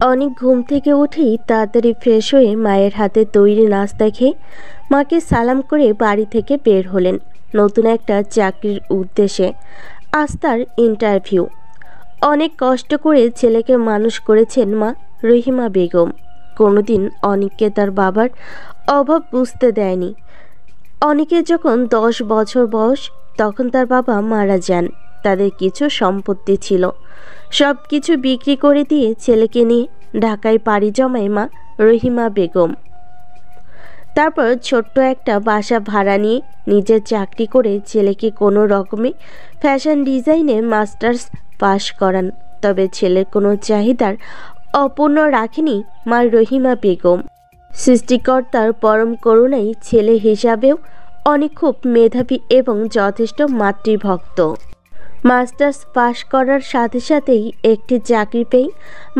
অনেক ঘুম থেকে উঠেই তাড়াতাড়ি ফ্রেশ হয়ে মায়ের হাতে তৈরি নাস্তা খেয়ে মাকে সালাম করে বাড়ি থেকে বের হলেন নতুন একটা চাকরির উদ্দেশ্যে। আজ তার ইন্টারভিউ। অনেক কষ্ট করে ছেলেকে মানুষ করেছেন মা রহিমা বেগম। কোনোদিন অনিককে তার বাবার অভাব বুঝতে দেয়নি। অনিকের যখন 10 বছর বয়স তখন তার বাবা মারা যান। তাদের কিছু সম্পত্তি ছিল, সব কিছু বিক্রি করে দিয়ে ছেলেকে নিয়ে ঢাকায় পাড়ি জমায় মা রহিমা বেগম। তারপর ছোট্ট একটা বাসা ভাড়া নিয়ে নিজের চাকরি করে ছেলেকে কোনো রকমে ফ্যাশন ডিজাইনে মাস্টার্স পাশ করান। তবে ছেলের কোনো চাহিদার অপূর্ণ রাখেনি মা রহিমা বেগম। সৃষ্টিকর্তার পরম করুণায় ছেলে হিসাবেও অনেক খুব মেধাবী এবং যথেষ্ট মাতৃভক্ত। মাস্টার্স পাশ করার সাথে সাথেই একটি চাকরি পেয়ে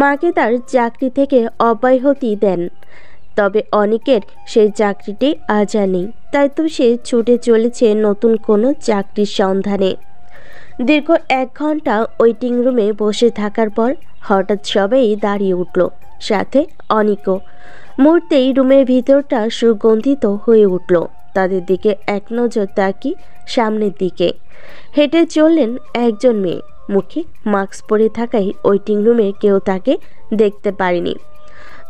মাকে তার চাকরি থেকে অব্যাহতি দেন। তবে অনেকের সেই চাকরিটি আজ আর নেই, তাই তো সে ছুটে চলেছে নতুন কোনো চাকরির সন্ধানে। দীর্ঘ 1 ঘন্টা ওয়েটিং রুমে বসে থাকার পর হঠাৎ সবাই দাঁড়িয়ে উঠল, সাথে অনিকও। মুহূর্তেই রুমের ভিতরটা সুগন্ধিত হয়ে উঠল। তাদের দিকে এক নজর তাকিয়ে সামনের দিকে হেঁটে চললেন একজন মেয়ে। মুখে মাস্ক পরে থাকায় ওয়েটিং রুমে কেউ তাকে দেখতে পারেনি।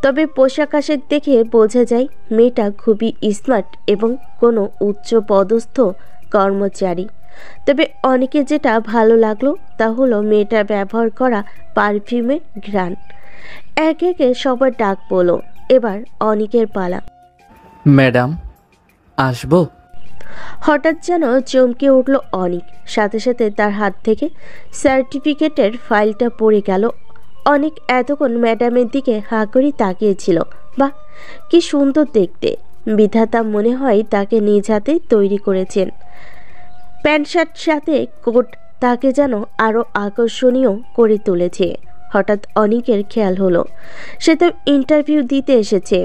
তবে পোশাক আশাক দেখে বোঝা যায় মেয়েটা খুবই স্মার্ট এবং কোনো উচ্চ পদস্থ কর্মচারী। তবে অনেকে যেটা ভালো লাগলো তা হলো মেয়েটার ব্যবহার করা পারফিউমের ঘ্রাণ। একে একে সবার ডাক পড়লো। এবার অনিকের পালা। ম্যাডাম, আসবো? হঠাৎ যেন চমকে উঠল অনিক। সাথে সাথে তার হাত থেকে সার্টিফিকেটের ফাইলটা পড়ে গেল। অনেক এতক্ষণ ম্যাডামের দিকে হাঁ করে তাকিয়েছিল। বাহ, কি সুন্দর দেখতে! বিধাতা মনে হয় তাকে নিজ হাতে তৈরি করেছেন। প্যান্ট শার্ট সাথে কোট তাকে যেন আরও আকর্ষণীয় করে তুলেছে। হঠাৎ অনিকের খেয়াল হলো সে তো ইন্টারভিউ দিতে এসেছে।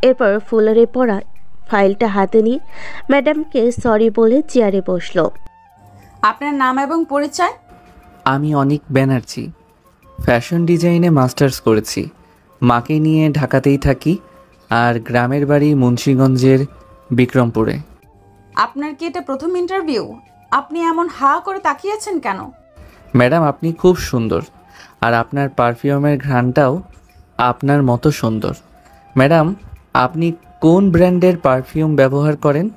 এরপর ফুলারে পড়া ফাইলটা হাতে নিয়ে ম্যাডামকে সরি বলে চেয়ারে বসল। আপনার নাম এবং পরিচয়? আমি অনিক ব্যানার্জি, ফ্যাশন ডিজাইনে মাস্টার্স করেছি। মাকে নিয়ে ঢাকাতেই থাকি, আর গ্রামের বাড়ি মুন্সিগঞ্জের বিক্রমপুরে। আপনার কি এটা প্রথম ইন্টারভিউ? আপনি এমন হা করে তাকিয়েছেন কেন? ম্যাডাম, আপনি খুব সুন্দর, আর আপনার পারফিউমের ঘ্রাণটাও আপনার মতো সুন্দর। ম্যাডাম, আপনি কোন ব্র্যান্ডের পারফিউম ব্যবহার করেন?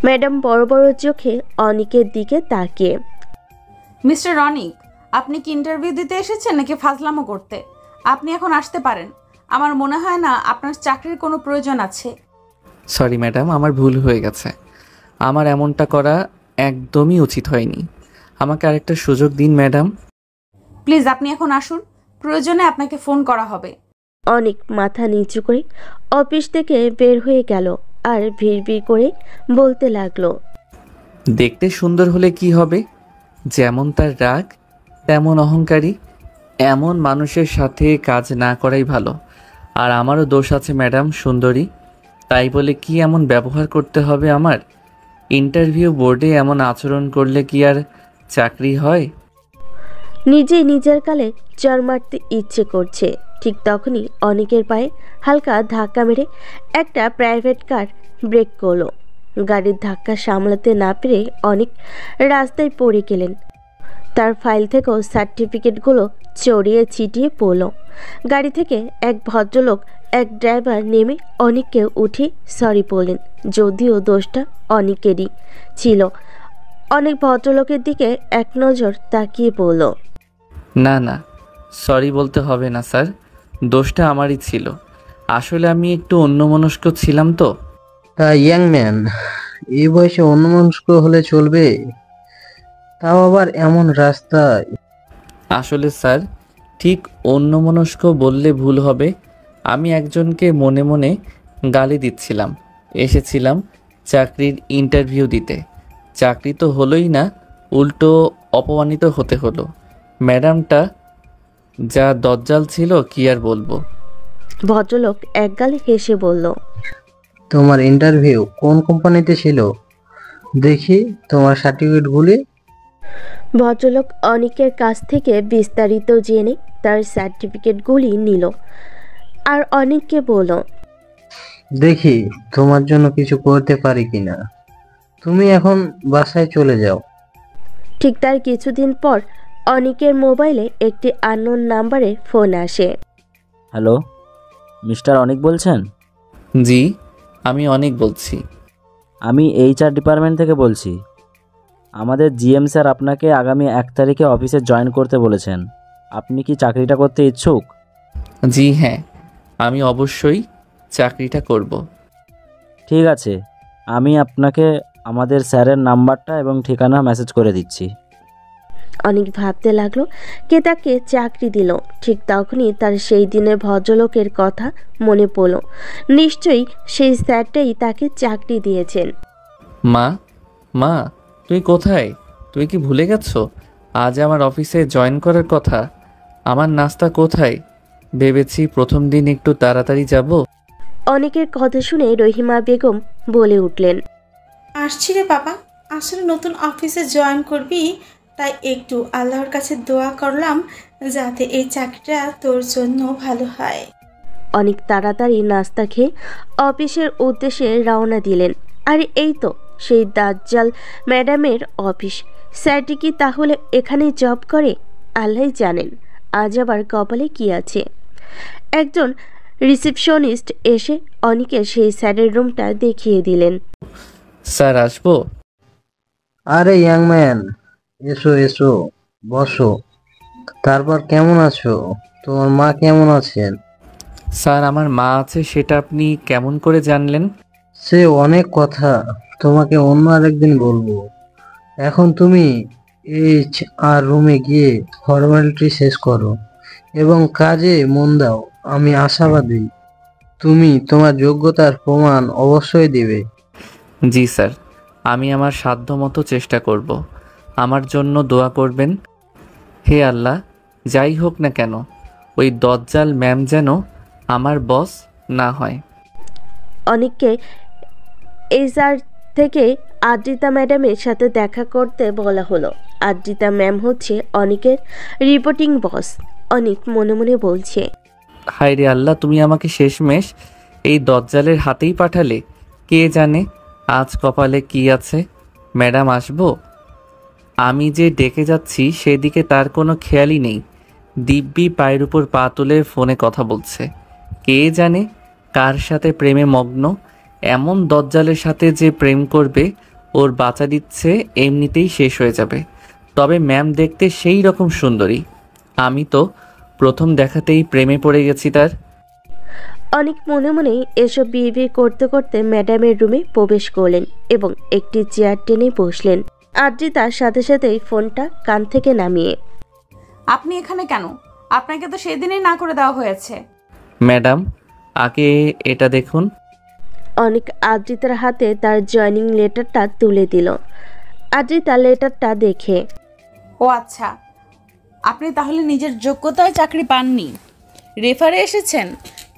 ম্যাডাম বড় বড় চোখে অনিকের দিকে তাকিয়ে। মিস্টার অনিক, আপনি কি ইন্টারভিউ দিতে এসেছেন নাকি ফাজলামো করতে? আপনি এখন আসতে পারেন। আমার মনে হয় না আপনার চাকরির কোনো প্রয়োজন আছে। সরি ম্যাডাম, আমার ভুল হয়ে গেছে। আমার এমনটা করা একদমই উচিত হয়নি। আমাকে আরেকটা সুযোগ দিন ম্যাডাম। প্লিজ আপনি এখন আসুন, প্রয়োজনে আপনাকে ফোন করা হবে। অনেক মাথা নিচু করে অফিস থেকে বের হয়ে গেল আর ভিড় করে বলতে লাগলো, দেখতে সুন্দর হলে কি হবে? যেমন তার রাগ তেমন অহংকারী। এমন মানুষের সাথে কাজ না করাই ভালো। আর আমারও দোষ আছে ম্যাডাম সুন্দরী, তাই বলে কি এমন ব্যবহার করতে হবে আমার? ইন্টারভিউ বোর্ডে এমন আচরণ করলে কি আর চাকরি হয়? নিজেই নিজের গালে চড় মারতে ইচ্ছে করছে। ঠিক তখনই অনেকের পায়ে হালকা ধাক্কা মেরে একটা প্রাইভেট কার ব্রেক করলো। গাড়ির ধাক্কা সামলাতে না পেরে অনেক রাস্তায় পড়ে গেলেন। তার ফাইল থেকেও সার্টিফিকেটগুলো ছড়িয়ে ছিটিয়ে পড়ল। গাড়ি থেকে এক ভদ্রলোক, এক ড্রাইভার নেমে অনেককে উঠে সরি বললেন, যদিও দোষটা অনেকেরই ছিল। অনেক ভদ্রলোকের দিকে এক নজর তাকিয়ে বলল, না না, সরি বলতে হবে না স্যার, দোষটা আমারই ছিল। আসলে আমি একটু অন্যমনস্ক ছিলাম তো। ইয়াং ম্যান, এই বয়সে অন্যমনস্ক হলে চলবে? তাও আবার এমন রাস্তায়? আসলে স্যার, ঠিক অন্যমনস্ক বললে ভুল হবে। আমি একজনকে মনে মনে গালি দিচ্ছিলাম। এসেছিলাম চাকরির ইন্টারভিউ দিতে। চাকরি তো হলোই না, উল্টো অপমানিত হতে হলো। ম্যাডামটা যা দজ্জাল ছিল কি আর বলবো। ভদ্রলোক একগালে হেসে বলল, তোমার ইন্টারভিউ কোন কোম্পানিতে ছিল? দেখি তোমার সার্টিফিকেটগুলি। ভদ্রলোক অনিকের কাছ থেকে বিস্তারিত জেনে তার সার্টিফিকেটগুলি নিল আর অনিককে বলল, দেখি তোমার জন্য কিছু করতে পারি কিনা। তুমি এখন বাসায় চলে যাও। ঠিক তার কিছুদিন পর অনিকের মোবাইলে একটি আননোন নাম্বারে ফোন আসে। হ্যালো, মিস্টার অনিক বলছেন? জি, আমি অনেক বলছি। আমি HR ডিপার্টমেন্ট থেকে বলছি। আমাদের GM স্যার আপনাকে আগামী 1 তারিখে অফিসে জয়েন করতে বলেছেন। আপনি কি চাকরিটা করতে ইচ্ছুক? জি হ্যাঁ, আমি অবশ্যই চাকরিটা করব। ঠিক আছে, আমি আপনাকে আমাদের স্যারের নাম্বারটা এবং ঠিকানা মেসেজ করে দিচ্ছি। অনেক ভাবতে লাগলো কে তাকে চাকরি দিল। ঠিক তখনই তার সেই দিনের ভদ্রলোকের কথা মনে পড়ল। নিশ্চয়ই সেই স্যারটাই তাকে চাকরি দিয়েছেন। মা, মা, তুই কোথায়? তুই কি ভুলে গেছো আজ আমার অফিসে জয়েন করার কথা? আমার নাস্তা কোথায়? ভেবেছি প্রথম দিন একটু তাড়াতাড়ি যাব। অনেকের কথা শুনে রহিমা বেগম বলে উঠলেন, আসছি রে বাবা, আসলে নতুন অফিসে জয়েন করবি, তাই একটু আল্লাহর কাছে দোয়া করলাম যাতে এই চাকরিটা তোর জন্য ভালো হয়। অনেক তাড়াতাড়ি নাস্তা খেয়ে অফিসের উদ্দেশ্যে রওনা দিলেন। আর এই তো সেই দাজ্জাল ম্যাডামের অফিস। স্যারটি কি তাহলে এখানেই জব করে? আল্লাহই জানেন আজ আবার কপালে কি আছে। একজন রিসেপশনিস্ট এসে অনিকের সেই স্যারের রুমটা দেখিয়ে দিলেন। স্যার আসবো? আরে ইয়াং ম্যান, এসো এসো, বসো। তারপর কেমন আছো? তোমার মা কেমন আছেন? স্যার, আমার মা আছে সেটা আপনি কেমন করে জানলেন? সে অনেক কথা, তোমাকে অন্য আরেকদিন বলবো। এখন তুমি HR রুমে গিয়ে ফর্মালিটি শেষ করো এবং কাজে মন দাও। আমি আশাবাদী তুমি তোমার যোগ্যতার প্রমাণ অবশ্যই দিবে। জি স্যার, আমি আমার সাধ্যমতো চেষ্টা করব। আমার জন্য দোয়া করবেন। হে আল্লাহ, যাই হোক না কেন ওই দজ্জাল ম্যাম যেন আমার বস না হয়। অনিককে HR থেকে আদ্রিতা ম্যাডামের সাথে দেখা করতে বলা হলো। আদ্রিতা ম্যাম হচ্ছে অনিকের রিপোর্টিং বস। অনিক মনে মনে বলছে, হায় রে আল্লাহ, তুমি আমাকে শেষমেশ এই দজ্জালের হাতেই পাঠালে। কে জানে আজ কপালে কি আছে। ম্যাডাম আসবো? আমি যে ডেকে যাচ্ছি সেদিকে তার কোনো খেয়ালই নেই। দিব্যি পায়ের উপর পা তুলে ফোনে কথা বলছে। কে জানে কার সাথে প্রেমে মগ্ন। এমন দজ্জালের সাথে যে প্রেম করবে ওর বাঁচা দিচ্ছে এমনিতেই শেষ হয়ে যাবে। তবে ম্যাম দেখতে সেই রকম সুন্দরী। আমি তো প্রথম দেখাতেই প্রেমে পড়ে গেছি তার। অনেক মনে মনে এসব বিয়ে করতে করতে ম্যাডামের রুমে প্রবেশ করলেন এবং একটি চেয়ার টেনে বসলেন। আদ্রিতার সাথে সাথেই ফোনটা কান থেকে নামিয়ে, আপনি এখানে কেন? আপনাকে তো সেদিনই না করে দেওয়া হয়েছে। ম্যাডাম, আগে এটা দেখুন। অনেক আদ্রিতার হাতে তার জয়েনিং লেটারটা তুলে দিল। আদ্রিতা লেটারটা দেখে, ও আচ্ছা, আপনি তাহলে নিজের যোগ্যতায় চাকরি পাননি, রেফারে এসেছেন।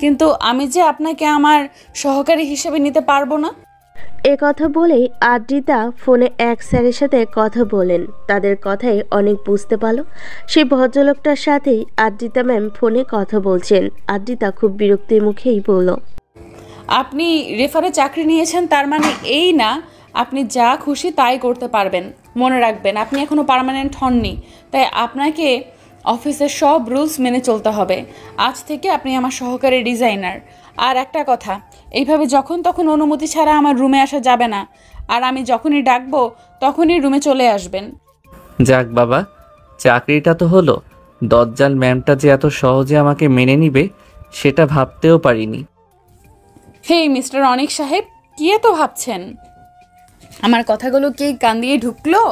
কিন্তু আমি যে আপনাকে আমার সহকারী হিসেবে নিতে পারবো না। এ কথা বলেই আদ্রিতা ফোনে এক স্যারের সাথে কথা বলেন। তাদের কথাই অনেক বুঝতে পারল সেই ভদ্রলোকটার সাথেই আদ্রিতা ম্যাম ফোনে কথা বলছেন। আদ্রিতা খুব বিরক্তির মুখেই বলল, আপনি রেফারে চাকরি নিয়েছেন তার মানে এই না আপনি যা খুশি তাই করতে পারবেন। মনে রাখবেন আপনি এখনও পার্মানেন্ট হননি, তাই আপনাকে অফিসের সব রুলস মেনে চলতে হবে। আজ থেকে আপনি আমার সহকারী ডিজাইনার। আর একটা কথা, এইভাবে যখন তখন অনুমতি ছাড়া আমার রুমে আসা যাবে না। আর আমি যখনই ডাকবো তখনই রুমে চলে আসবেন। যাক বাবা, চাকরিটা তো হলো। দজ্জাল ম্যামটা যে এত সহজে আমাকে মেনে নিবে সেটা ভাবতেও পারিনি। হেই মিস্টার অনিক সাহেব, কি এত ভাবছেন? আমার কথাগুলো কি কান দিয়ে ঢুকলো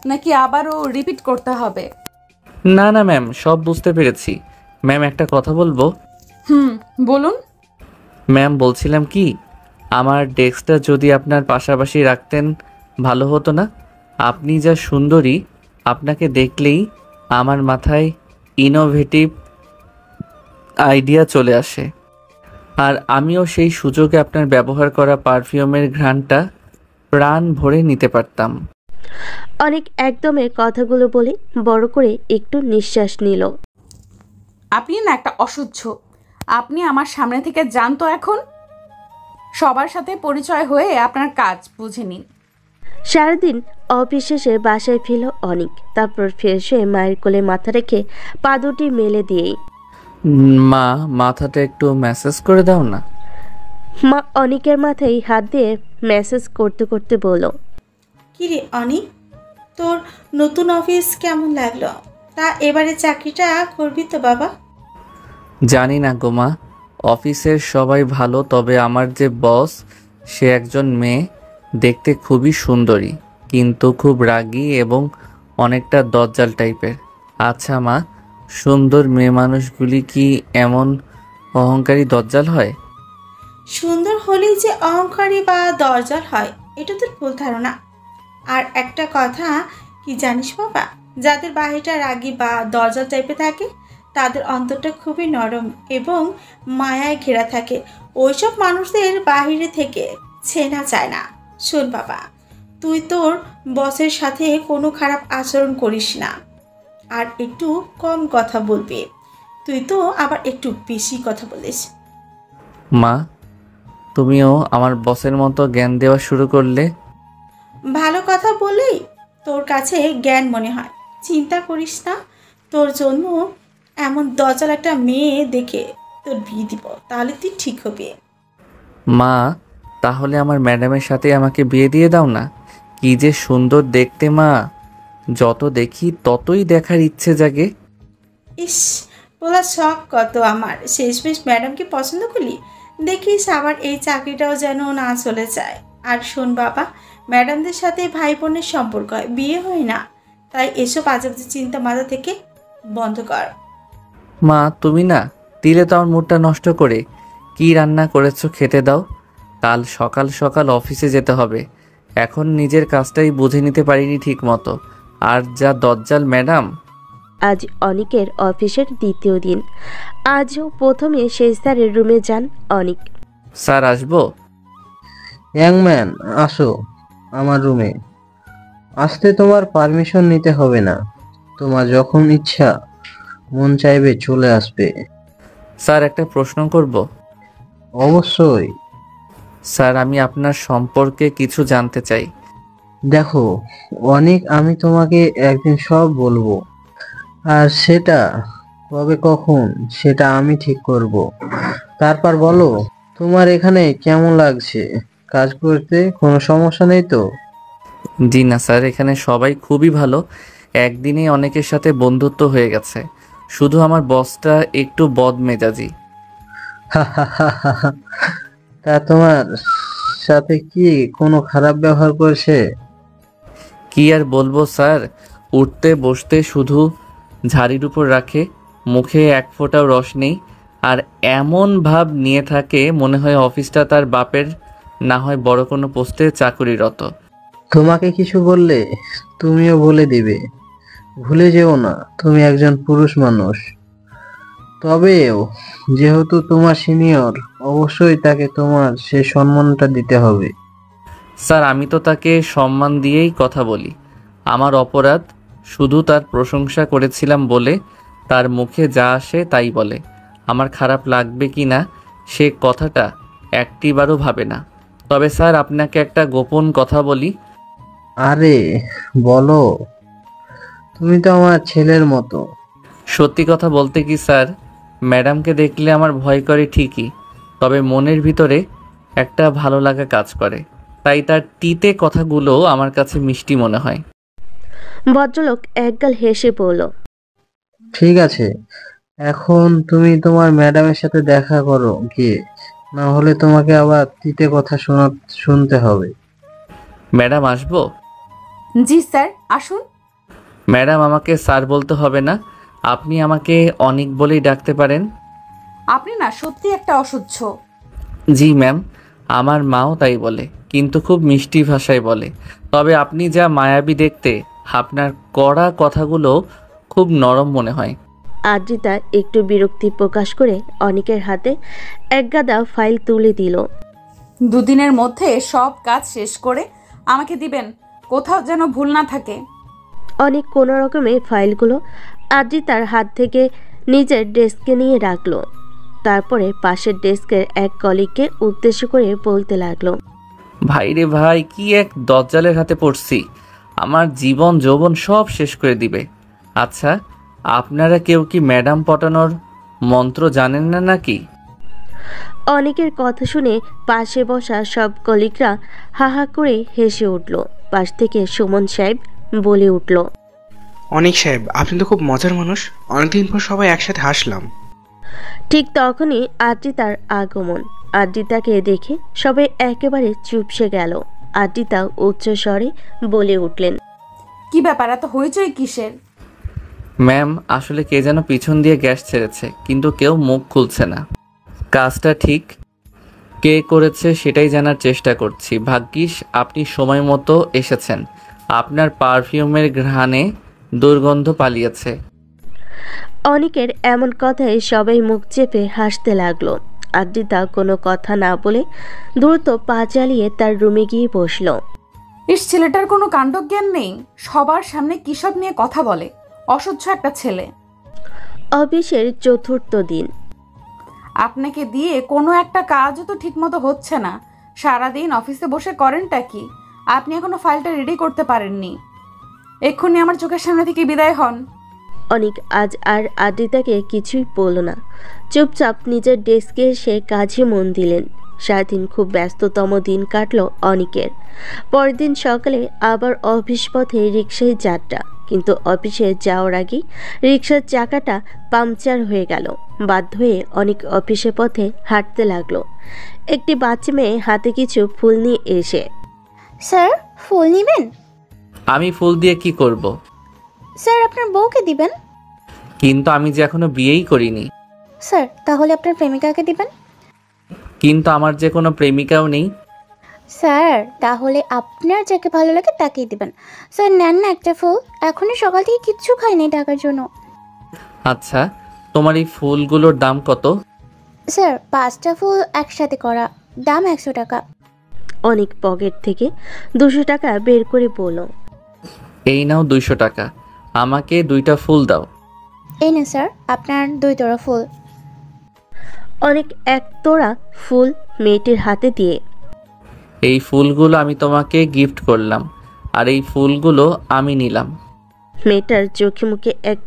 নাকি আবারও রিপিট করতে হবে? না না ম্যাম, সব বুঝতে পেরেছি। ম্যাম, একটা কথা বলবো? বলুন। ম্যাম, বলছিলাম কি, আমার ডেস্কটা যদি আপনার পাশাপাশি রাখতেন ভালো হতো না? আপনি যা সুন্দরী, আপনাকে দেখলেই আমার মাথায় ইনোভেটিভ আইডিয়া চলে আসে। আর আমিও সেই সুযোগে আপনার ব্যবহার করা পারফিউমের ঘ্রাণটা প্রাণ ভরে নিতে পারতাম। অনেক একদমে কথাগুলো বলে বড় করে একটু নিঃশ্বাস নিল। আপনি না একটা অসহ্য। আপনি আমার সামনে থেকে যান তো এখন। সবার সাথে পরিচয় হয়ে আপনার কাজ বুঝে নিন। সারাদিন অফিস শেষে বাসায় ফিরল অনিক। তারপর ফ্রেশ হয়ে মায়ের কোলে মাথা রেখে পা দুটি মেলে দিয়েই মা, মাথাটা একটু ম্যাসাজ করে দাও না। মা অনিকের মাথায় হাত দিয়ে মেসেজ করতে করতে বলল, কিরে অনিক, তোর নতুন অফিস কেমন লাগলো? তা এবারে চাকরিটা করবি তো বাবা? জানি না গো মা, অফিসের সবাই ভালো, তবে আমার যে বস সে একজন মেয়ে, দেখতে খুবই সুন্দরী কিন্তু খুব রাগী এবং অনেকটা দজ্জাল টাইপের। আচ্ছা মা, সুন্দর মেয়ে মানুষগুলি কি এমন অহংকারী দজ্জাল হয়? সুন্দর হলেই যে অহংকারী বা দরজাল হয় এটা তোর ভুল ধারণা। আর একটা কথা কি জানিস বাবা, যাদের বাহিরটা রাগী বা দরজাল টাইপে থাকে তাদের অন্তরটা খুবই নরম এবং মায়ায় ঘেরা থাকে। ওইসব মানুষদের বাহিরে থেকে ছেনা চায় না। শোন বাবা, তুই তোর বসের সাথে কোনো খারাপ আচরণ করিস না, আর একটু কম কথা বলবি। তুই তো আবার একটু বেশি কথা বলিস। মা, তুমিও আমার বসের মতো জ্ঞান দেওয়া শুরু করলে। ভালো কথা বলেই তোর কাছে জ্ঞান মনে হয়। চিন্তা করিস না, তোর জন্য এমন দরজাল একটা মেয়ে দেখে তোর বিয়ে দিব, তাহলে তুই ঠিক হবে। মা, তাহলে আমার ম্যাডামের সাথে আমাকে বিয়ে দিয়ে দাও না। কি যে সুন্দর দেখতে মা, যত দেখি ততই দেখার ইচ্ছে জাগে। ইস, বলা শখ কত আমার। শেষমেশ ম্যাডামকে পছন্দ করলি, দেখিস আবার এই চাকরিটাও যেন না চলে যায়। আর শোন বাবা, ম্যাডামদের সাথে ভাই বোনের সম্পর্ক হয়, বিয়ে হয় না। তাই এসব আজেবাজে চিন্তা মাথা থেকে বন্ধ কর। মা, তুমি না দিলে তো আমার মুডটা নষ্ট করে। কি রান্না করেছো খেতে দাও। কাল সকাল সকাল অফিসে যেতে হবে। এখন নিজের কাজটাই বুঝে নিতে পারিনি ঠিক মতো, আর যা দজ্জাল ম্যাডাম। আজ অনিকের অফিসের দ্বিতীয় দিন। আজও প্রথমে শেষদারের রুমে যান অনিক। স্যার, আসবো? ইয়াংম্যান, আসো আমার রুমে। আসতে তোমার পারমিশন নিতে হবে না, তোমার যখন ইচ্ছা মন চাইবে চলে আসবে। স্যার, একটা প্রশ্ন করব? অবশ্যই। স্যার, আমি আপনার সম্পর্কে কিছু জানতে চাই। দেখো অনেক, আমি তোমাকে একদিন সব বলবো, আর সেটা কবে কখন সেটা আমি ঠিক করব। তারপর বলো, তোমার এখানে কেমন লাগছে? কাজ করতে কোনো সমস্যা নেই তো? জি না স্যার, এখানে সবাই খুবই ভালো। একদিনেই অনেকের সাথে বন্ধুত্ব হয়ে গেছে। শুধু আমার বসটা একটু বদমেজাজি। তা তোমার সাথে কি কোনো খারাপ ব্যবহার করছে? কি আর বলবো স্যার, উঠতে বসতে শুধু ঝাড়ির উপর রাখে, মুখে এক ফোঁটাও রস নেই, আর এমন ভাব নিয়ে থাকে মনে হয় অফিসটা তার বাপের, না হয় বড় কোনো পোস্টে চাকুরিরত। তোমাকে কিছু বললে তুমিও বলে দিবে। ভুলে যেও না তুমি একজন পুরুষ মানুষ। তবেও যেহেতু তোমার সিনিয়র, অবশ্যই তাকে তোমার সে সম্মানটা দিতে হবে। স্যার, আমি তো তাকে সম্মান দিয়েই কথা বলি। আমার অপরাধ শুধু তার প্রশংসা করেছিলাম বলে তার মুখে যা আসে তাই বলে। আমার খারাপ লাগবে কি না সে কথাটা একটিবারও ভাবে না। তবে স্যার, আপনাকে একটা গোপন কথা বলি। আরে বলো, তুমি তো আমার ছেলের মতো। সত্যি কথা বলতে কি স্যার, ম্যাডামকে দেখলে আমার ভয় করে ঠিকই, তবে মনের ভিতরে একটা ভালো লাগা কাজ করে। তাই তার তিতে কথাগুলো আমার কাছে মিষ্টি মনে হয়। ভদ্রলোক একগাল হেসে বলল, ঠিক আছে, এখন তুমি তোমার ম্যাডামের সাথে দেখা করো গিয়ে, না হলে তোমাকে আবার তিতে কথা শুনতে হবে। ম্যাডাম, আসবো? জি স্যার, আসুন। ম্যাডাম, আমাকে স্যার বলতে হবে না, আপনি আমাকে অনিক বলেই ডাকতে পারেন। আপনি না সত্যি একটা অসহ্য। জি ম্যাম, আমার মাও তাই বলে, কিন্তু খুব মিষ্টি ভাষায় বলে। তবে আপনি যা মায়াবী দেখতে, আপনার কড়া কথাগুলো খুব নরম মনে হয়। আদ্রিতা একটু বিরক্তি প্রকাশ করে অনিকের হাতে এক গাদা ফাইল তুলে দিল। দুদিনের মধ্যে সব কাজ শেষ করে আমাকে দিবেন, কোথাও যেন ভুল না থাকে। অনেক কোনো রকমে ফাইলগুলো আদ্রিতার হাত থেকে নিজের ডেস্কে নিয়ে রাখলো। তারপরে পাশের ডেস্কের এক কলিগকে উদ্দেশ্য করে বলতে লাগলো, ভাই রে ভাই, কি এক দজ্জালের হাতে পড়ছি, আমার জীবন যৌবন সব শেষ করে দিবে। আচ্ছা, আপনারা কেউ কি ম্যাডাম পটানোর মন্ত্র জানেন না নাকি? অনেকের কথা শুনে পাশে বসা সব কলিগরা হাহা করে হেসে উঠল। পাশ থেকে সুমন সাহেব বলে উঠল, অনেক সাহেব, আপনি তো খুব মজার মানুষ, অনেকদিন পর সবাই একসাথে হাসলাম। ঠিক তখনই আদ্রিতার আগমন। আদ্রিতাকে দেখে সবাই একেবারে চুপসে গেল। আদ্রিতা উচ্চ স্বরে বলে উঠলেন, কি ব্যাপার, এত হইচই কিসের? ম্যাম, আসলে কে যেন পিছন দিয়ে গ্যাস ছেড়েছে, কিন্তু কেউ মুখ খুলছে না। কাজটা ঠিক কে করেছে সেটাই জানার চেষ্টা করছি। ভাগ্যিস আপনি সময় মতো এসেছেন, আপনার পারফিউমের ঘ্রাণে দুর্গন্ধ পালিয়েছে। অনেকের এমন কথায় সবাই মুখ চেপে হাসতে লাগলো। আদ্রিতা কোনো কথা না বলে দ্রুত পা চালিয়ে তার রুমে গিয়ে বসল। ছেলেটার কোনো কাণ্ডজ্ঞান নেই, সবার সামনে কিসব নিয়ে কথা বলে, অসহ্য একটা ছেলে। অফিসের চতুর্থ দিন। আপনাকে দিয়ে কোনো একটা কাজও তো ঠিকমতো হচ্ছে না। সারাদিন অফিসে বসে করেনটা কি? আপনি এখনো ফাইলটা রেডি করতে পারেননি। এক্ষুনি আমার চোখের সামনে থেকে বিদায় হন। অনেক আজ আর আদ্রিতাকে কিছুই বলল না। চুপচাপ নিজের ডেস্কে এসে কাজে মন দিলেন। সারাদিন খুব ব্যস্ততম দিন কাটলো অনিকের। পরের দিন সকালে আবার অফিস পথে রিকশায় যাত্রা, কিন্তু অফিসে যাওয়ার আগেই রিকশার চাকাটা পাংচার হয়ে গেল। বাধ্য হয়ে অনেক অফিসের পথে হাঁটতে লাগলো। একটি বাচ্চা মেয়ে হাতে কিছু ফুল নিয়ে এসে, স্যার ফুল নেবেন? আমি ফুল দিয়ে কি করব? স্যার আপনার বউকে দিবেন। কিন্তু আমি যে এখনো বিয়েই করিনি। স্যার তাহলে আপনার প্রেমিকাকে দিবেন। কিন্তু আমার যে কোনো প্রেমিকাও নেই। স্যার তাহলে আপনার যাকে ভালো লাগে তাকেই দিবেন। স্যার নেন না একটা ফুল, এখনই সকাল থেকে কিচ্ছু খাইনি টাকার জন্য। আচ্ছা, তোমার এই ফুলগুলোর দাম কত? স্যার 5টা ফুল একসাথে করা, দাম 100 টাকা। অনেক পকেট থেকে 200 টাকা বের করে বলল, এই নাও 200 টাকা, আমাকে 2টা ফুল দাও। এই না স্যার আপনার 2 তোড়া ফুল। অনেক এক তোড়া ফুল মেয়েটির হাতে দিয়ে, এই ফুলগুলো আমি তোমাকে গিফট করলাম, আর এই ফুলগুলো আমি নিলাম। মেয়েটার চোখে মুখে এক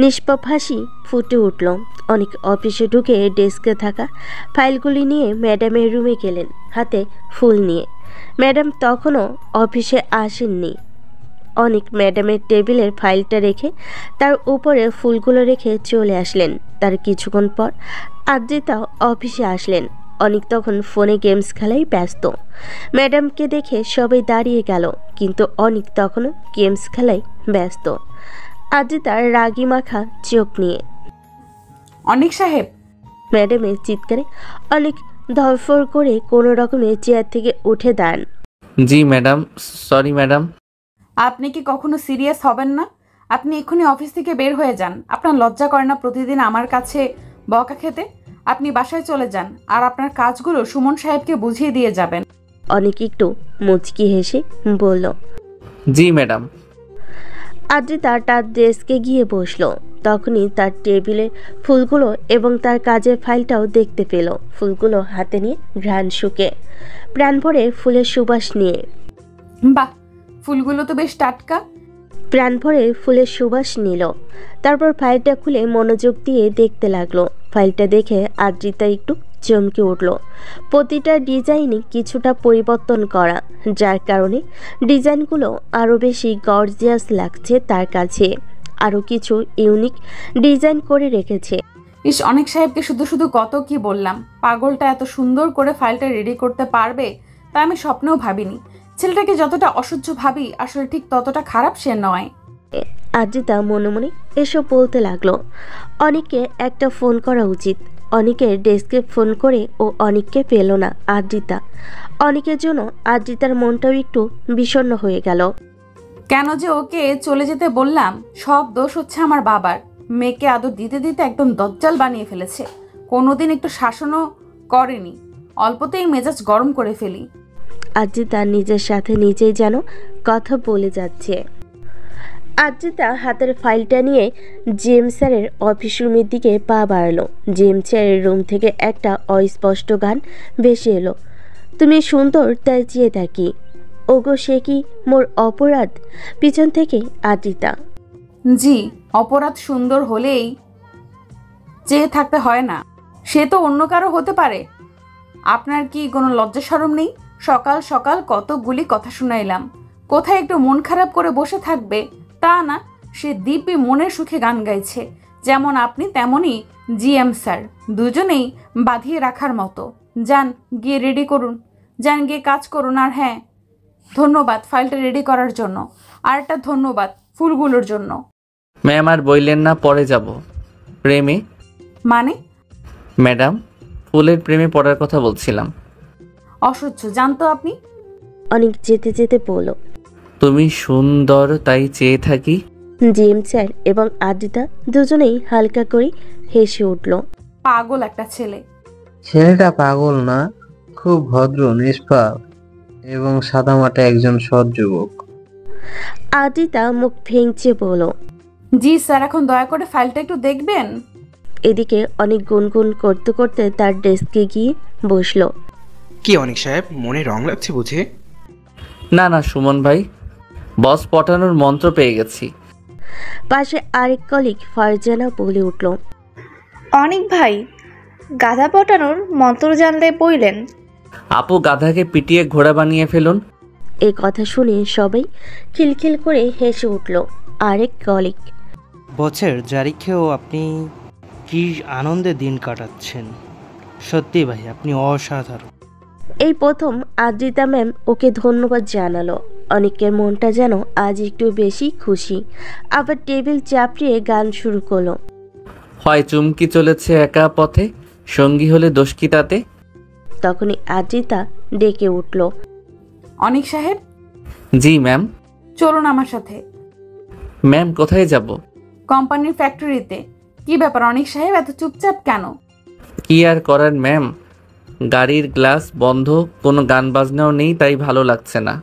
নিষ্পাপ হাসি ফুটে উঠল। অনেক অফিসে ঢুকে ডেস্কে থাকা ফাইলগুলি নিয়ে ম্যাডামের রুমে গেলেন হাতে ফুল নিয়ে। ম্যাডাম তখনও অফিসে আসেননি। অনেক ম্যাডামের টেবিলের ফাইলটা রেখে তার উপরে ফুলগুলো রেখে চলে আসলেন। তার কিছুক্ষণ পর আদ্রিতা অফিসে আসলেন। অনেক তখন ফোনে গেমস খেলায় ব্যস্ত। ম্যাডামকে দেখে সবাই দাঁড়িয়ে গেল, কিন্তু অনেক তখনও গেমস খেলায় ব্যস্ত। আদ্রিতার রাগি মাখা চোখ নিয়ে, অনেক সাহেব! ম্যাডামের চিৎকারে অনেক ধরফর করে কোনো রকমে চেয়ার থেকে উঠে দাঁড়ান। জি ম্যাডাম, সরি ম্যাডাম। আপনি কি কখনো সিরিয়াস হবেন না? আপনি এক্ষুনি অফিস থেকে বের হয়ে যান। আপনার লজ্জা করে না প্রতিদিন আমার কাছে বকা খেতে? আপনি বাসায় চলে যান, আর আপনার কাজগুলো সুমন সাহেবকে বুঝিয়ে দিয়ে যাবেন। অনেক একটু মুচকি হেসে বলল, জি ম্যাডাম। আদ্রিতা তার ডেস্কে গিয়ে বসলো। তখনই তার টেবিলে ফুলগুলো এবং তার কাজের ফাইলটাও দেখতে পেল। ফুলগুলো হাতে নিয়ে ঘ্রাণ শুকে প্রাণ ভরে ফুলের সুবাস নিয়ে, বাহ, ফুলগুলো তো বেশ টাটকা। প্রাণ ভরে ফুলের সুবাস নিল। তারপর ফাইলটা খুলে মনোযোগ দিয়ে দেখতে লাগলো। ফাইলটা দেখে আদ্রিতা একটু চমকে উঠল। প্রতিটা ডিজাইনই কিছুটা পরিবর্তন করা, যার কারণে ডিজাইনগুলো আরও বেশি গর্জিয়াস লাগছে তার কাছে। আরও কিছু ইউনিক ডিজাইন করে রেখেছে। অনেক সাহেবকে শুধু শুধু কত কি বললাম। পাগলটা এত সুন্দর করে ফাইলটা রেডি করতে পারবে তা আমি স্বপ্নেও ভাবিনি। ছেলেটাকে যতটা অসহ্য ভাবি, আসলে ঠিক ততটা খারাপ সে নয়। আদ্রিতা মনে মনে এসব বলতে লাগলো। অনেককে একটা ফোন করা উচিত। অনেকের ডেস্কে ফোন করে ও অনেককে পেল না আদ্রিতা। অনেকের জন্য আদ্রিতার মনটাও একটু বিষণ্ণ হয়ে গেল। কেন যে ওকে চলে যেতে বললাম, সব দোষ হচ্ছে আমার বাবার। মেয়েকে আদর দিতে দিতে একদম দজ্জাল বানিয়ে ফেলেছে। কোনোদিন একটু শাসনও করেনি, অল্পতেই মেজাজ গরম করে ফেলি। আদ্রিতা নিজের সাথে নিজেই যেন কথা বলে যাচ্ছে। আদ্রিতা হাতের ফাইলটা নিয়ে জিএম স্যারের অফিস রুমের দিকে পা বাড়ালো। জিএম স্যারের রুম থেকে একটা অস্পষ্ট গান ভেসে এলো। তুমি সুন্দর তাই চেয়ে থাকি, ওগো সে কি মোর অপরাধ। পিছন থেকে আদ্রিতা। জি, অপরাধ সুন্দর হলেই চেয়ে থাকতে হয় না, সে তো অন্য কারো হতে পারে। আপনার কি কোনো লজ্জা শরম নেই? সকাল সকাল কতগুলি কথা শুনাইলাম, কোথায় একটু মন খারাপ করে বসে থাকবে তা না, সে দিব্যি মনের সুখে গান গাইছে। যেমন আপনি তেমনই জিএম স্যার, দুজনেই বাঁধিয়ে রাখার মতো। যান গিয়ে রেডি করুন, যান গিয়ে কাজ করুন। আর হ্যাঁ, ধন্যবাদ ফাইলটা রেডি করার জন্য, আর একটা ধন্যবাদ ফুলগুলোর জন্য। ম্যাম আর বললেন না পরে যাব প্রেমে? মানে? ম্যাডাম, ফুলের প্রেমে পড়ার কথা বলছিলাম। অসহ্য, জানতো আপনি। অনেক যেতে যেতে বলল, তুমি সুন্দর তাই চেয়ে থাকি। জিএম স্যার এবং আদ্রিতা দুজনেই হালকা করে হেসে উঠল। পাগল একটা ছেলে। ছেলেটা পাগল না, খুব ভদ্র, নিষ্পাপ এবং সাদামাটা একজন সৎ যুবক। আদ্রিতা মুখ ভেঙচে বলল, জি স্যার, এখন দয়া করে ফাইলটা একটু দেখবেন। এদিকে অনেক গুনগুন করতে করতে তার ডেস্কে গিয়ে বসলো। কি অনিক সাহেব, মনে রং লাগছে বুঝে? না না সুমন ভাই, বস পটানোর মন্ত্র পেয়ে গেছি। পাশে আরেক কলিগ ফারজানা বলে উঠল, অনেক ভাই, গাধা পটানোর মন্ত্র জানলে বইলেন। আপু গাধাকে পিটিয়ে ঘোড়া বানিয়ে ফেলুন। এই কথা শুনে সবাই খিলখিল করে হেসে উঠল। আরেক কলিগ, বছর জারি খেয়েও আপনি কি আনন্দে দিন কাটাচ্ছেন, সত্যি ভাই আপনি অসাধারণ। এই প্রথম আদ্রিতা ম্যাম ওকে ধন্যবাদ জানালো। অনেকের মনটা যেন আজ একটু বেশি খুশি। আবার টেবিল চাপড়িয়ে গান শুরু করলো। হয় চুমকি চলেছে একা পথে, সঙ্গী হলে দোষ কি তাতে। তখনই আদ্রিতা ডেকে উঠল, অনিক সাহেব। জি ম্যাম। চলুন আমার সাথে। ম্যাম কোথায় যাব? কোম্পানির ফ্যাক্টরিতে। কি ব্যাপার অনিক সাহেব, এত চুপচাপ কেন? কি আর করার ম্যাম, গাড়ির গ্লাস বন্ধ, কোনো গান বাজনাও নেই, তাই ভালো লাগছে না।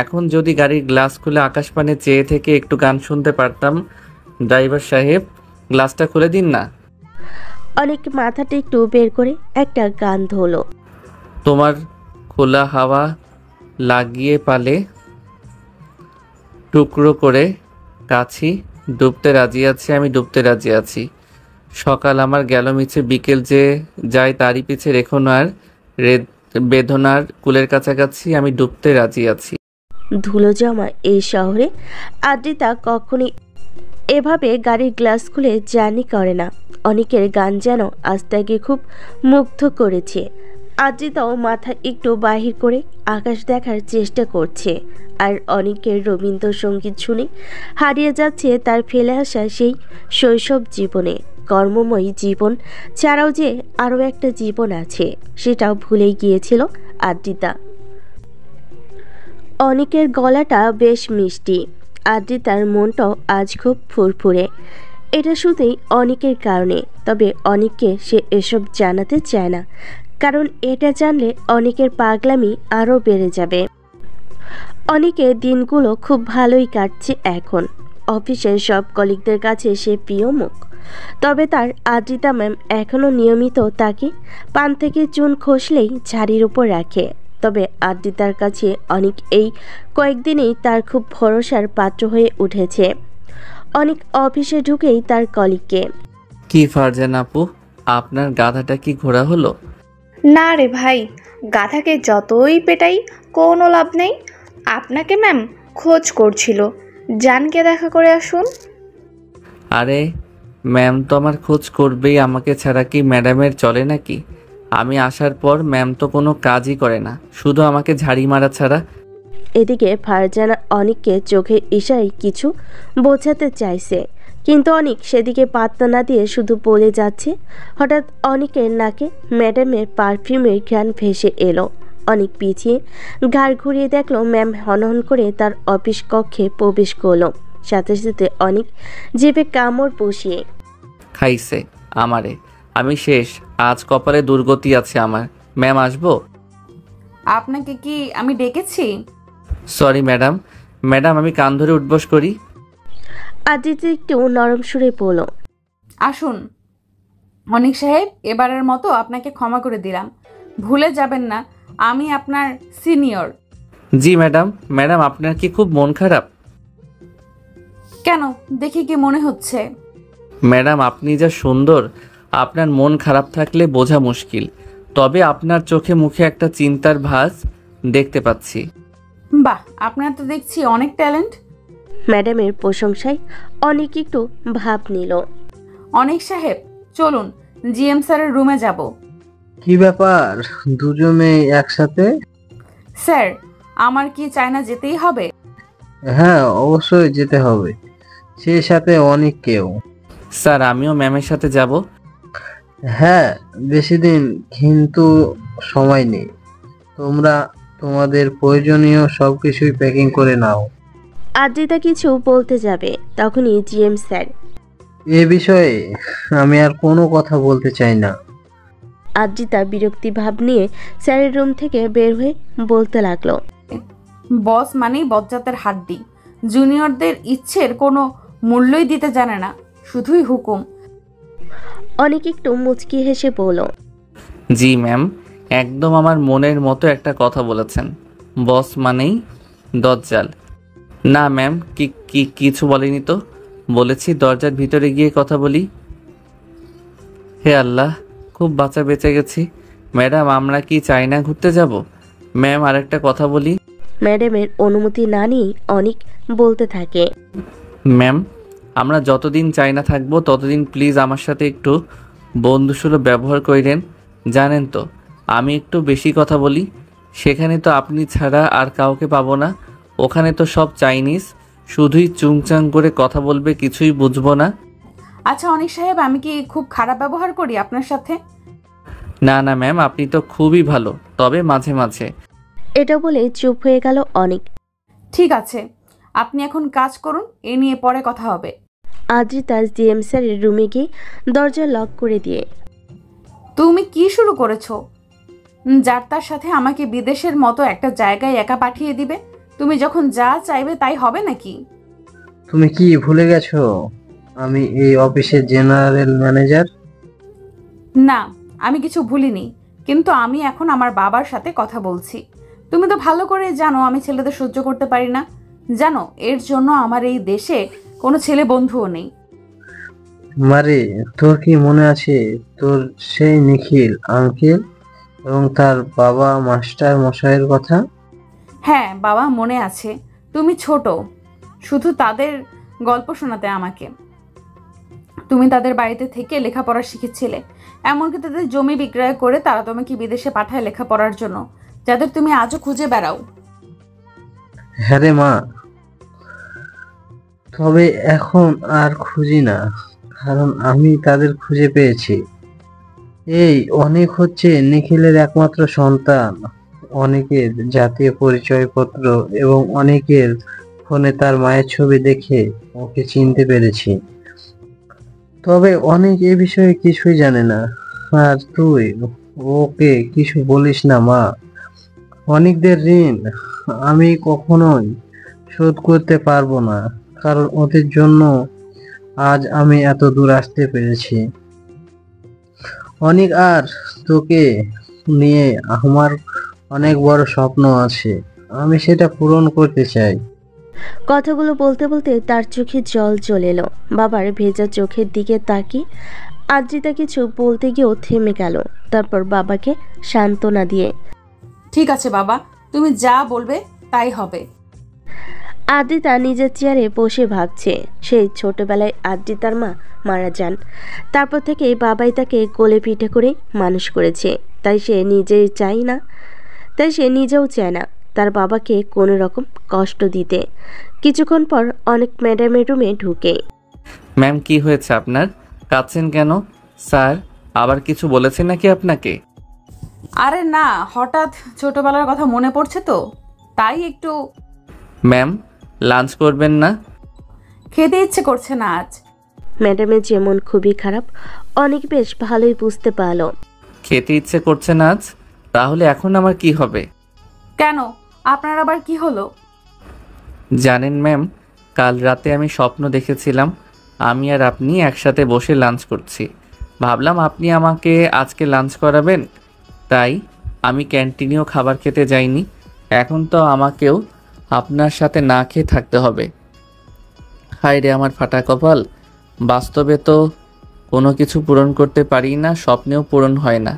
এখন যদি গাড়ির গ্লাস খুলে আকাশপানে চেয়ে থেকে একটু গান শুনতে পারতাম। ড্রাইভার সাহেব, গ্লাসটা খুলে দিন না। অনেক মাথাটা একটু বের করে একটা গান ধরলো। তোমার খোলা হাওয়া লাগিয়ে পালে টুকরো করে কাছি, ডুবতে রাজি আছি আমি, ডুবতে রাজি আছি। সকাল আমার গেল মিছে, বিকেল যে যায় তারই পিছে রেখো না আর, বেদনার কুলের কাছাকাছি আমি ডুবতে রাজি আছি। ধুলো জমা এই শহরে আদ্রিতা কখনই এভাবে গাড়ির গ্লাস খুলে জার্নি করে না। অনেকের গান যেন আজ তাকে খুব মুগ্ধ করেছে। আদ্রিতাও মাথা একটু বাহির করে আকাশ দেখার চেষ্টা করছে। আর অনেকের রবীন্দ্রসঙ্গীত শুনে হারিয়ে যাচ্ছে তার ফেলে আসা সেই শৈশব জীবনে। কর্মময়ী জীবন ছাড়াও যে আরও একটা জীবন আছে, সেটাও ভুলেই গিয়েছিল আদ্রিতা। অনেকের গলাটা বেশ মিষ্টি, আদ্রিতার মনটাও আজ খুব ফুরফুরে। এটা শুধুই অনেকের কারণে, তবে অনেককে সে এসব জানাতে চায় না, কারণ এটা জানলে অনেকের পাগলামি আরও বেড়ে যাবে। অনেকের দিনগুলো খুব ভালোই কাটছে এখন। অফিসের সব কলিগদের কাছে সে প্রিয় মুখ। তবে তার আদ্রিতা ম্যাম এখনও নিয়মিত তাকে পান থেকে চুন খসলেই ঝাড়ির উপর রাখে। তবে আদ্রিতার কাছে অনেক এই কয়েকদিনেই তার খুব ভরসার পাত্র হয়ে উঠেছে। অনেক অফিসে ঢুকেই তার কলিগকে, কি ফারজান আপু, আপনার গাধাটা কি ঘোড়া হলো? না রে ভাই, গাধাকে যতই পেটাই কোনো লাভ নেই। আপনাকে ম্যাম খোঁজ করছিল, জানকে দেখা করে আসুন। আরে ম্যাম তো আমার খোঁজ করবেই, আমাকে ছাড়া কি ম্যাডামের চলে নাকি? আমি আসার পর ম্যাম তো কোনো কাজই করে না, শুধু আমাকে ঝাড়ি মারা ছাড়া। এদিকে ফারজানা অনেককে চোখের ইশারায় কিছু বোঝাতে চাইছে, কিন্তু অনেক সেদিকে পাত্তা না দিয়ে শুধু বলে যাচ্ছে। হঠাৎ অনেকের নাকে ম্যাডামের পারফিউমের ঘ্রাণ ভেসে এলো। অনেক পিছিয়ে ঘাড় ঘুরিয়ে দেখলো ম্যাম হনহন করে তার অফিস কক্ষে প্রবেশ করলো। সাথে সাথে অনেক জিভে কামড় বসিয়ে, খাইছে আমারে, আমি শেষ, আজ কপালে দুর্গতি আছে আমার। ম্যাম আসবো? আপনাকে কি আমি ডেকেছি? সরি ম্যাডাম, ম্যাডাম আমি কান ধরে উঠবস করি। আদ্রিত একটু নরম সুরে বলল, আসুন অনিক সাহেব, এবারের মতো আপনাকে ক্ষমা করে দিলাম। ভুলে যাবেন না আমি আপনার সিনিয়র। জি ম্যাডাম। ম্যাডাম আপনার কি খুব মন খারাপ? কেন, দেখে কি মনে হচ্ছে? ম্যাডাম আপনি যা সুন্দর, আপনার মন খারাপ থাকলে বোঝা মুশকিল, তবে আপনার চোখে মুখে একটা চিন্তার ভাঁজ দেখতে পাচ্ছি। বাহ, আপনার তো দেখছি অনেক ট্যালেন্ট। ম্যাডামের প্রশংসায় অনেক একটু ভাব নিল। অনিক সাহেব চলুন জিএম স্যারের রুমে যাব। কি ব্যাপার, দুজনে একসাথে? স্যার আমার কি চায়না যেতেই হবে? হ্যাঁ অবশ্যই যেতে হবে, সেই সাথে অনেক কেউ। স্যার আমিও ম্যামের সাথে যাব। হ্যাঁ বেশি দিন কিন্তু সময় নেই, তোমরা তোমাদের প্রয়োজনীয় সবকিছুই প্যাকিং করে নাও। আদ্রিতা কিছু বলতে যাবে, তখনই জিএম স্যার। এ বিষয়ে আমি আর কোনো কথা বলতে চাই না। আদ্রিতা বিরক্তি ভাব নিয়ে স্যারের রুম থেকে বের হয়ে বলতে লাগলো, বস মানেই বজ্জাতের হাড্ডি, জুনিয়রদের ইচ্ছের কোনো মূল্যই দিতে জানে না, শুধুই হুকুম। অনেক একটু মুচকি হেসে বলল, জি ম্যাম, একদম আমার মনের মতো একটা কথা বলেছেন। বস মানেই দজ্জাল। না ম্যাম, কিছু বলিনি তো, বলেছি দরজার ভিতরে গিয়ে কথা বলি। হে আল্লাহ, খুব বাঁচা বেঁচে গেছি। ম্যাডাম আমরা কি চায়না ঘুরতে যাব? ম্যাম আরেকটা কথা বলি। ম্যাডামের অনুমতি না নিয়ে অনেক বলতে থাকে, ম্যাম আমরা যতদিন চায়না থাকবো ততদিন প্লিজ আমার সাথে একটু বন্ধুসুলভ ব্যবহার করেন। জানেন তো আমি একটু বেশি কথা বলি, সেখানে তো আপনি ছাড়া আর কাউকে পাবো না। ওখানে তো সব চাইনিজ, শুধুই চুংচাং করে কথা বলবে, কিছুই বুঝবো না। আচ্ছা অনিক সাহেব, আমি কি খুব খারাপ ব্যবহার করি আপনার সাথে? না না ম্যাম, আপনি তো খুবই ভালো, তবে মাঝে মাঝে। এটা বলে চুপ হয়ে গেল অনেক। ঠিক আছে, আপনি এখন কাজ করুন, এ নিয়ে পরে কথা হবে। আদ্রিতা জিএম স্যারের রুমে গিয়ে দরজা লক করে দিয়ে, তুমি কি শুরু করেছো? যার তার সাথে আমাকে বিদেশের মতো একটা জায়গায় একা পাঠিয়ে দিবে? তুমি যখন যা চাইবে তাই হবে নাকি? তুমি কি ভুলে গেছো আমি এই অফিসের জেনারেল ম্যানেজার? না, আমি কিছু ভুলিনি, কিন্তু আমি এখন আমার বাবার সাথে কথা বলছি। তুমি তো ভালো করে জানো আমি ছেলেদের সহ্য করতে পারি না। জানো এর জন্য আমার এই দেশে কোনো ছেলে বন্ধুও নেই। মারে তোর কি মনে আছে তোর সেই নিখিল আঙ্কেল এবং তার বাবা মাস্টার মশাইয়ের কথা? হ্যাঁ বাবা, মনে আছে। তুমি ছোট, শুধু তাদের গল্প শোনাতে আমাকে। তুমি তাদের বাড়িতে থেকে লেখাপড়া শিখেছিলে, এমনকি তাদের জমি বিক্রয় করে তারা তোমাকে বিদেশে পাঠায় লেখাপড়ার জন্য, যাদের তুমি আজও খুঁজে বেড়াও। হ্যাঁ রে মা, তবে এখন আর খুঁজি না, কারণ আমি তাদের খুঁজে পেয়েছি। এই অনেক হচ্ছে নিখিলের একমাত্র সন্তান। অনেকের জাতীয় পরিচয়পত্র এবং অনেকের ফোনে তার মায়ের ছবি দেখে ওকে চিনতে পেরেছি। তবে অনেক এ বিষয়ে কিছুই জানে না, আর তুই ওকে কিছু বলিস না মা। অনেকদের ঋণ আমি কখনোই শোধ করতে পারবো না, কারণ ওদের জন্য আজ আমি এত দূর আসতে পেরেছি। অনেক আর তোকে নিয়ে আমার অনেক বড় স্বপ্ন আছে, আমি সেটা পূরণ করতে চাই। কথাগুলো বলতে বলতে তার চোখে জল চলে এলো। বাবার ভেজা চোখের দিকে তাকিয়ে আদ্রিতা কিছু বলতে গিয়েও থেমে গেল। তারপর বাবাকে সান্ত্বনা দিয়ে, ঠিক আছে বাবা, তুমি যা বলবে তাই হবে। আদ্রিতা নিজের চেয়ারে বসে ভাবছে, সেই ছোটবেলায় আদ্রিতার মা মারা যান। তারপর থেকে বাবাই তাকে কোলে পিঠে করে মানুষ করেছে। তাই সে নিজেও চায় না তার বাবাকে কোনো রকম কষ্ট দিতে। কিছুক্ষণ পর অনেক ম্যাডামের রুমে ঢুকে, ম্যাম কি হয়েছে আপনার, কাঁদছেন কেন? স্যার আবার কিছু বলেছে নাকি আপনাকে? আরে না, হঠাৎ ছোটবেলার কথা মনে পড়ছে তো, তাই একটু। ম্যাম লাঞ্চ করবেন না? খেতে ইচ্ছে করছে না আজ। ম্যাডামের যেমন খুবই খারাপ অনেক বেশ ভালোই বুঝতে পারল। খেতে ইচ্ছে করছে না আজ? তাহলে এখন আমার কি হবে? কেন, আপনার আবার কি হলো? জানেন ম্যাম, কাল রাতে আমি স্বপ্ন দেখেছিলাম আমি আর আপনি একসাথে বসে লাঞ্চ করছি। ভাবলাম আপনি আমাকে আজকে লাঞ্চ করাবেন, তাই আমি ক্যান্টিনেও খাবার খেতে যাইনি। এখন তো আমাকেও আপনার সাথে না খেয়ে থাকতে হবে। হায় রে আমার ফাটা কপাল, বাস্তবে তো কোনো কিছু পূরণ করতে পারি না, স্বপ্নেও পূরণ হয় না।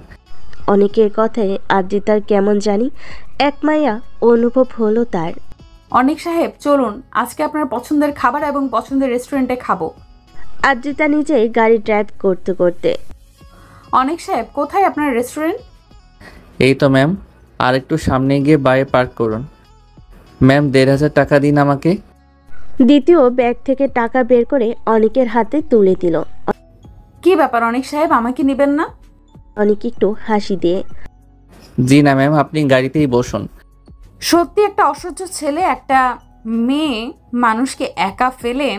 অনেকের কথায় আদ্রিতার কেমন জানি এক মায়া অনুভব হলো তার। অনেক সাহেব চলুন, আজকে আপনার পছন্দের খাবার এবং পছন্দের রেস্টুরেন্টে খাবো। আদ্রিতা নিজেই গাড়ি ড্রাইভ করতে করতে। অনেক সাহেব, কোথায় আপনার রেস্টুরেন্ট? এই তো ম্যাম, আর একটু সামনে গিয়ে বাইরে পার্ক করুন। ম্যাম 1500 টাকা দিন আমাকে। দ্বিতীয় ব্যাগ থেকে টাকা বের করে অনেকের হাতে তুলে দিল। কি ব্যাপার অনেক সাহেব, আমাকে নেবেন না? অনেক একটু হাসি দিয়ে। জি না ম্যাম, আপনি গাড়িতেই বসুন। সত্যি একটা অসহ্য ছেলে, একটা মেয়ে মানুষকে একা ফেলে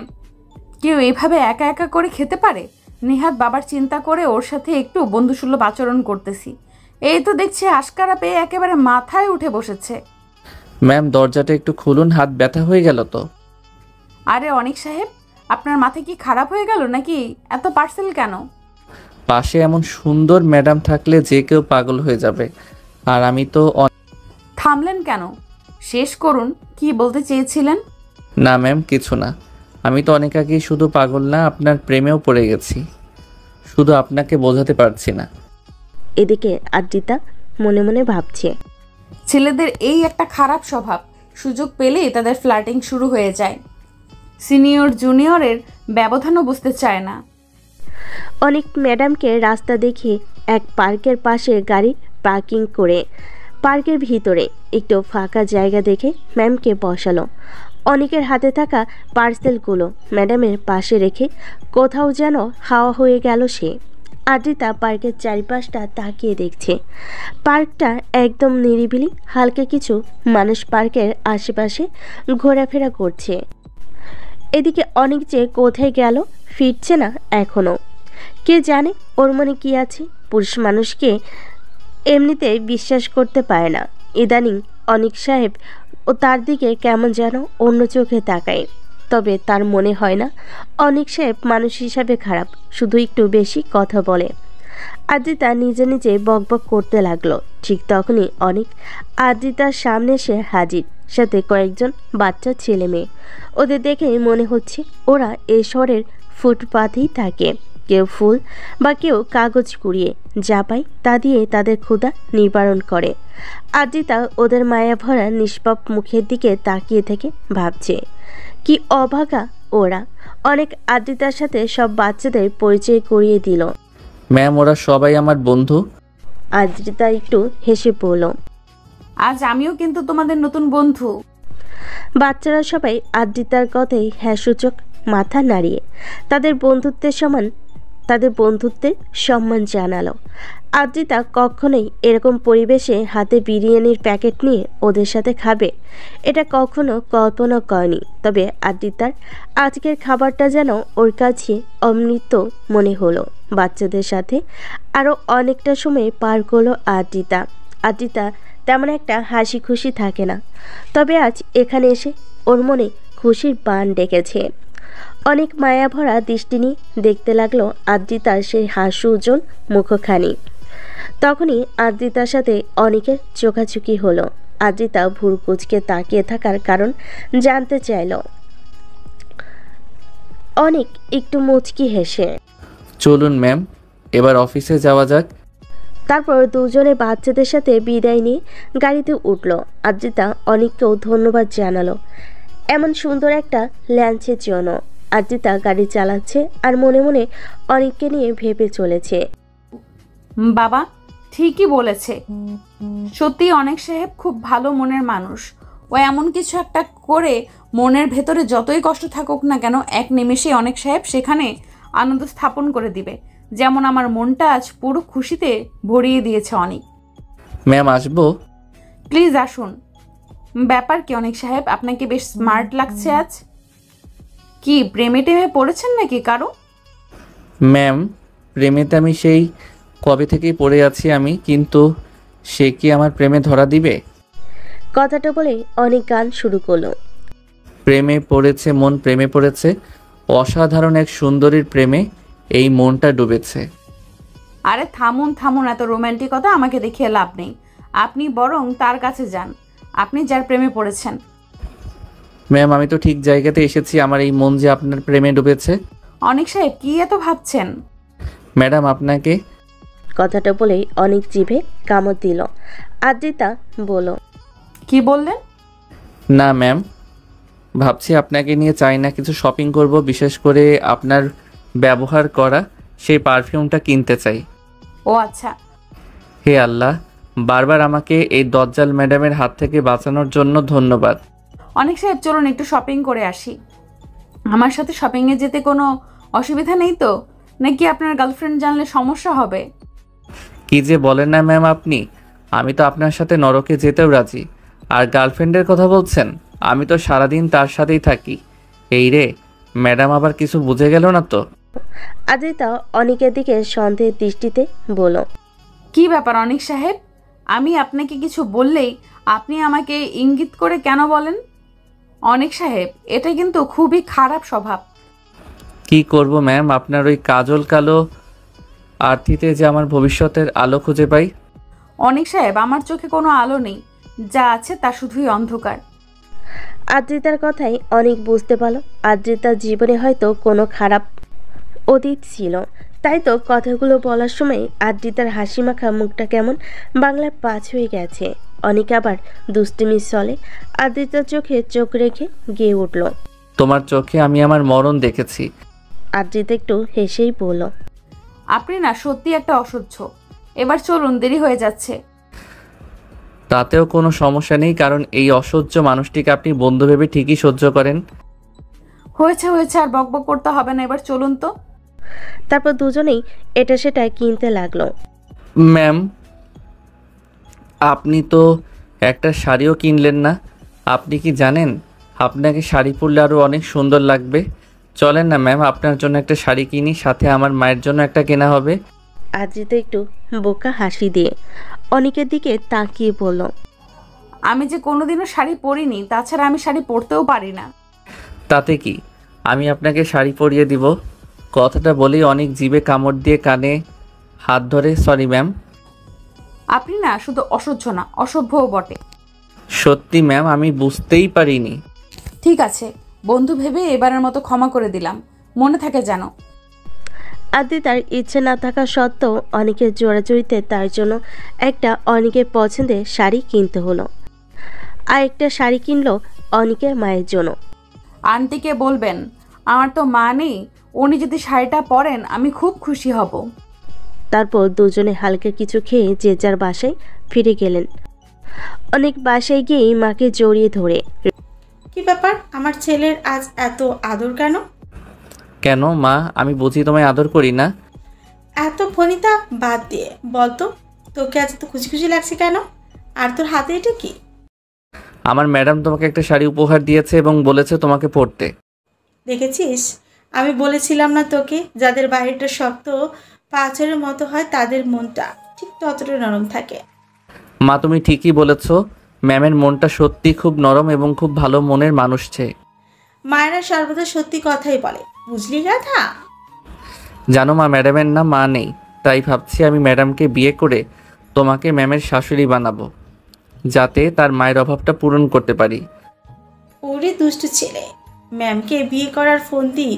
কেউ এইভাবে একা একা করে খেতে পারে? নিহাত বাবার চিন্তা করে ওর সাথে একটু বন্ধুসুলভ আচরণ করতেছি, এই তো দেখছি আশকারা পেয়ে একেবারে মাথায় উঠে বসেছে। ম্যাম দরজাটা একটু খুলুন, হাত ব্যথা হয়ে গেল তো। আরে অনেক সাহেব, আপনার মাথা কি খারাপ হয়ে গেল নাকি? এত পার্সেল কেন? পাশে এমন সুন্দর ম্যাডাম থাকলে যে কেউ পাগল হয়ে যাবে, আর আমি তো থামলেন কেন? শেষ করুন, কি বলতে চেয়েছিলেন? না ম্যাম, কিছু না। আমি তো অনেক আগেই শুধু পাগল না, আপনার প্রেমেও পড়ে গেছি, শুধু আপনাকে বোঝাতে পারছি না। এদিকে আদ্রিতা মনে মনে ভাবছে, ছেলেদের এই একটা খারাপ স্বভাব, সুযোগ পেলেই তাদের ফ্লার্টিং শুরু হয়ে যায়। সিনিয়র জুনিয়রের ব্যবধানও বুঝতে চায় না। অনেক ম্যাডামকে রাস্তা দেখে এক পার্কের পাশে গাড়ি পার্কিং করে পার্কের ভিতরে একটু ফাঁকা জায়গা দেখে ম্যামকে বসালো। অনেকের হাতে থাকা পার্সেলগুলো ম্যাডামের পাশে রেখে কোথাও যেন হাওয়া হয়ে গেল সে। আদ্রিতা পার্কের চারিপাশটা তাকিয়ে দেখছে। পার্কটা একদম নিরিবিলি, হালকা কিছু মানুষ পার্কের আশেপাশে ঘোরাফেরা করছে। এদিকে অনেক যে কোথায় গেল, ফিরছে না এখনও। কে জানে ওর মনে কি আছে। পুরুষ মানুষকে এমনিতে বিশ্বাস করতে পারে না। ইদানিং অনেক সাহেব ও তার দিকে কেমন যেন অন্য চোখে তাকায়। তবে তার মনে হয় না অনেক সাহেব মানুষ হিসাবে খারাপ, শুধু একটু বেশি কথা বলে। আদ্রিতা নিজে নিজে বকবক করতে লাগলো। ঠিক তখনই অনেক আদ্রিতার সামনে এসে হাজির, সাথে কয়েকজন বাচ্চা ছেলে মেয়ে। ওদের দেখে মনে হচ্ছে ওরা এই শহরের ফুটপাতেই থাকে। কেউ ফুল বা কেউ কাগজ কুড়িয়ে যা পায় তা দিয়ে তাদের ক্ষুধা নিবারণ করে। আদ্রিতা ওদের মায়া ভরা নিষ্পাপ মুখের দিকে তাকিয়ে থেকে ভাবছে, কি অভাগা ওরা। অনেক আদ্রিতার সাথে সব বাচ্চাদের পরিচয় করিয়ে দিল। ম্যাম ওরা সবাই আমার বন্ধু। আদ্রিতা একটু হেসে পড়ল। আজ আমিও কিন্তু তোমাদের নতুন বন্ধু। বাচ্চারা সবাই আদ্রিতার কথাই হ্যাঁ সূচক মাথা নাড়িয়ে তাদের বন্ধুত্বের সম্মান জানালো। আদ্রিতা কখনোই এরকম পরিবেশে হাতে বিরিয়ানির প্যাকেট নিয়ে ওদের সাথে খাবে, এটা কখনো কল্পনা করেনি। তবে আদ্রিতার আজকের খাবারটা যেন ওর কাছে অমৃত মনে হলো। বাচ্চাদের সাথে আরও অনেকটা সময় পার করলো আদ্রিতা তেমন একটা হাসি খুশি থাকে না, তবে আজ এখানে এসে ওর মনে খুশির বান ডেকেছে। অনেক মায়া ভরা দৃষ্টি নিয়ে দেখতে লাগলো আদ্রিতার সেই হাস্য উজ্জ্বল মুখখানি। তখনই আদ্রিতার সাথে অনেকের চোখাচোখি হলো। আদ্রিতা ভুরু কুঁচকে তাকিয়ে থাকার কারণ জানতে চাইল। অনেক একটু মুচকি হেসে, চলুন ম্যাম এবার অফিসে যাওয়া যাক। তারপর দুজনে বাচ্চাদের সাথে বিদায় নিয়ে গাড়িতে উঠল। আদ্রিতা অনেককেও ধন্যবাদ জানালো এমন সুন্দর একটা লাঞ্চের জন্য। আদ্রিতা গাড়ি চালাচ্ছে আর মনে মনে অনেককে নিয়ে ভেবে চলেছে। বাবা ঠিকই বলেছে, সত্যি অনেক সাহেব খুব ভালো মনের মানুষ। ও এমন কিছু একটা করে মনের ভেতরে যতই কষ্ট থাকুক না কেন, এক নিমেষে অনেক সাহেব সেখানে আনন্দ স্থাপন করে দিবে। যেমন আমার মনটা আজ পুরো খুশিতে ভরিয়ে দিয়েছে অনেক। ম্যাম আসবো? প্লিজ আসুন। ব্যাপার কি অনেক সাহেব, আপনাকে বেশ স্মার্ট লাগছে আজ। কি প্রেমে টেমে পড়েছেন নাকি কারো? ম্যাম প্রেমেতে আমি সেই কবে থেকেই পড়ে আছি আমি, কিন্তু সে কি আমার প্রেমে ধরা দিবে? কথাটা বলে অনেক গান শুরু করলো। প্রেমে পড়েছে মন, প্রেমে পড়েছে, অসাধারণ এক সুন্দরীর প্রেমে এই মনটা ডুবেছে। আরে থামুন থামুন, এত রোম্যান্টিকতা আমাকে দেখিয়ে লাভ নেই। আপনি বরং তার কাছে যান, আপনি যার প্রেমে পড়েছেন। ম্যাম, আমি তো ঠিক জায়গাতে এসেছি, আমার এই মন যে আপনার প্রেমে ডুবেছে। অনেক সাহেব কি এত ভাবছেন? ম্যাডাম আপনাকে। কথাটা বলেই অনেক জিভে কামড় দিল। আদ্রিতা বলল, কি বললেন? না ম্যাম, ভাবছি আপনাকে নিয়ে চাই না কিছু শপিং করব, বিশেষ করে আপনার ব্যবহার করা সেই পারফিউমটা কিনতে চাই। ও আচ্ছা। হে আল্লাহ, বারবার আমাকে এই দজ্জাল ম্যাডামের হাত থেকে বাঁচানোর জন্য ধন্যবাদ। অনেক সাহেব চলুন একটু শপিং করে আসি। আমার সাথে শপিংয়ে যেতে কোনো অসুবিধা নেই তো? নাকি আপনার গার্লফ্রেন্ড জানলে সমস্যা হবে? কি যে বলেন না ম্যাম আপনি, আমি তো আপনার সাথে নরকে যেতেও রাজি। আর গার্লফ্রেন্ডের কথা বলছেন, আমি তো সারাদিন তার সাথেই থাকি। এই রে, ম্যাডাম আবার কিছু বুঝে গেল না তো? আদ্রিতা অনেকের দিকে সন্দেহের দৃষ্টিতে বলল, কি ব্যাপার অনেক সাহেব? আমি আপনাকে কিছু বললেই আপনি আমাকে ইঙ্গিত করে কেন বলেন? অনেক সাহেব, এটা কিন্তু খুবই খারাপ স্বভাব। কি করব ম্যাম, আপনার ওই কাজল কালো আরতিতে যে আমার ভবিষ্যতের আলো খুঁজে পাই। অনেক সাহেব, আমার চোখে কোনো আলো নেই, যা আছে তা শুধুই অন্ধকার। আদ্রিতার কথাই অনেক বুঝতে পারল আদ্রিতার জীবনে হয়তো কোনো খারাপ অতীত ছিল। তাই তো কথাগুলো বলার সময় আদ্রিতার হাসি মাখা মুখটা কেমন বাংলার পাঁচ হয়ে গেছে। অনেক আবার দুষ্টুমির চলে আদ্রিতার চোখে চোখ রেখে গেয়ে উঠল, তোমার চোখে আমি আমার মরণ দেখেছি। আদ্রিতা একটু হেসেই বলল, আপনি না সত্যি একটা অসহ্য। এবার চলুন, দেরি হয়ে যাচ্ছে। তাতেও কোনো সমস্যা নেই, কারণ এই অসহ্য মানুষটিকে আপনি বন্ধু ভেবে ঠিকই সহ্য করেন। হয়েছে হয়েছে, আর বকবক করতে হবে না, এবার চলুন তো। তারপর দুজনেই এটা সেটা কিনতে লাগলো। ম্যাম, আপনি তো একটা শাড়িও কিনলেন না। আপনি কি জানেন আপনাকে শাড়ি পরলে আরও অনেক সুন্দর লাগবে? চলেন না ম্যাম, আপনার জন্য একটা শাড়ি কিনি, সাথে আমার মায়ের জন্য একটা কেনা হবে। আদ্রিতা একটু বোকা হাসি দিয়ে অনেকের দিকে তাকিয়ে বলল, আমি যে কোনোদিনও শাড়ি পরিনি, তাছাড়া আমি শাড়ি পরতেও পারি না। তাতে কি, আমি আপনাকে শাড়ি পরিয়ে দিব। কথাটা বলেই অনেক জিভে কামড় দিয়ে কানে হাত ধরে, সরি ম্যাম। আপনি না শুধু অসহ্য না, অসভ্যও বটে। সত্যি ম্যাম, আমি বুঝতেই পারিনি। ঠিক আছে, বন্ধু ভেবে এবারের মতো ক্ষমা করে দিলাম, মনে থাকে যেন। আদ্রিতার ইচ্ছে না থাকা সত্ত্বেও অনেকের জোড়াজড়িতে তার জন্য একটা অনেকের পছন্দের শাড়ি কিনতে হলো। আর একটা শাড়ি কিনলো অনেকের মায়ের জন্য। আন্টিকে বলবেন আমার তো মা নেই, উনি যদি শাড়িটা পরেন আমি খুব খুশি হব। তারপর দুজনে হালকা কিছু খেয়ে যে যার বাসায় ফিরে গেলেন। অনেক বাসায় গিয়েই মাকে জড়িয়ে ধরে, কি ব্যাপার, আমার ছেলের আজ এত আদর কেন? কেন মা, আমি বুঝি তোমায় আদর করি না? এত ফনিতা বাদ দিয়ে বলতো, তোকে আজ এত খুশি খুশি লাগছে কেন? আর তোর হাতে এটা কি? আমার ম্যাডাম তোমাকে একটা শাড়ি উপহার দিয়েছে এবং বলেছে তোমাকে পরতে। দেখেছিস, আমি বলেছিলাম না তোকে, যাদের বাহিরটা শক্ত পাথরের মতো হয় তাদের মনটা ঠিক ততটা নরম থাকে। মা, তুমি ঠিকই বলেছ, ম্যামের মনটা সত্যি খুব নরম এবং খুব ভালো মনের মানুষ সে। মায়েরা সর্বদা সত্যি কথাই বলে, বুঝলি গাধা? জানো মা, ম্যাডামের না মা নেই, তাই ভাবছি আমি ম্যাডামকে বিয়ে করে তোমাকে ম্যামের শাশুড়ি বানাবো, যাতে তার মায়ের অভাবটা পূরণ করতে পারি। ওরে দুষ্ট ছেলে, ম্যামকে বিয়ে করার ফন্দি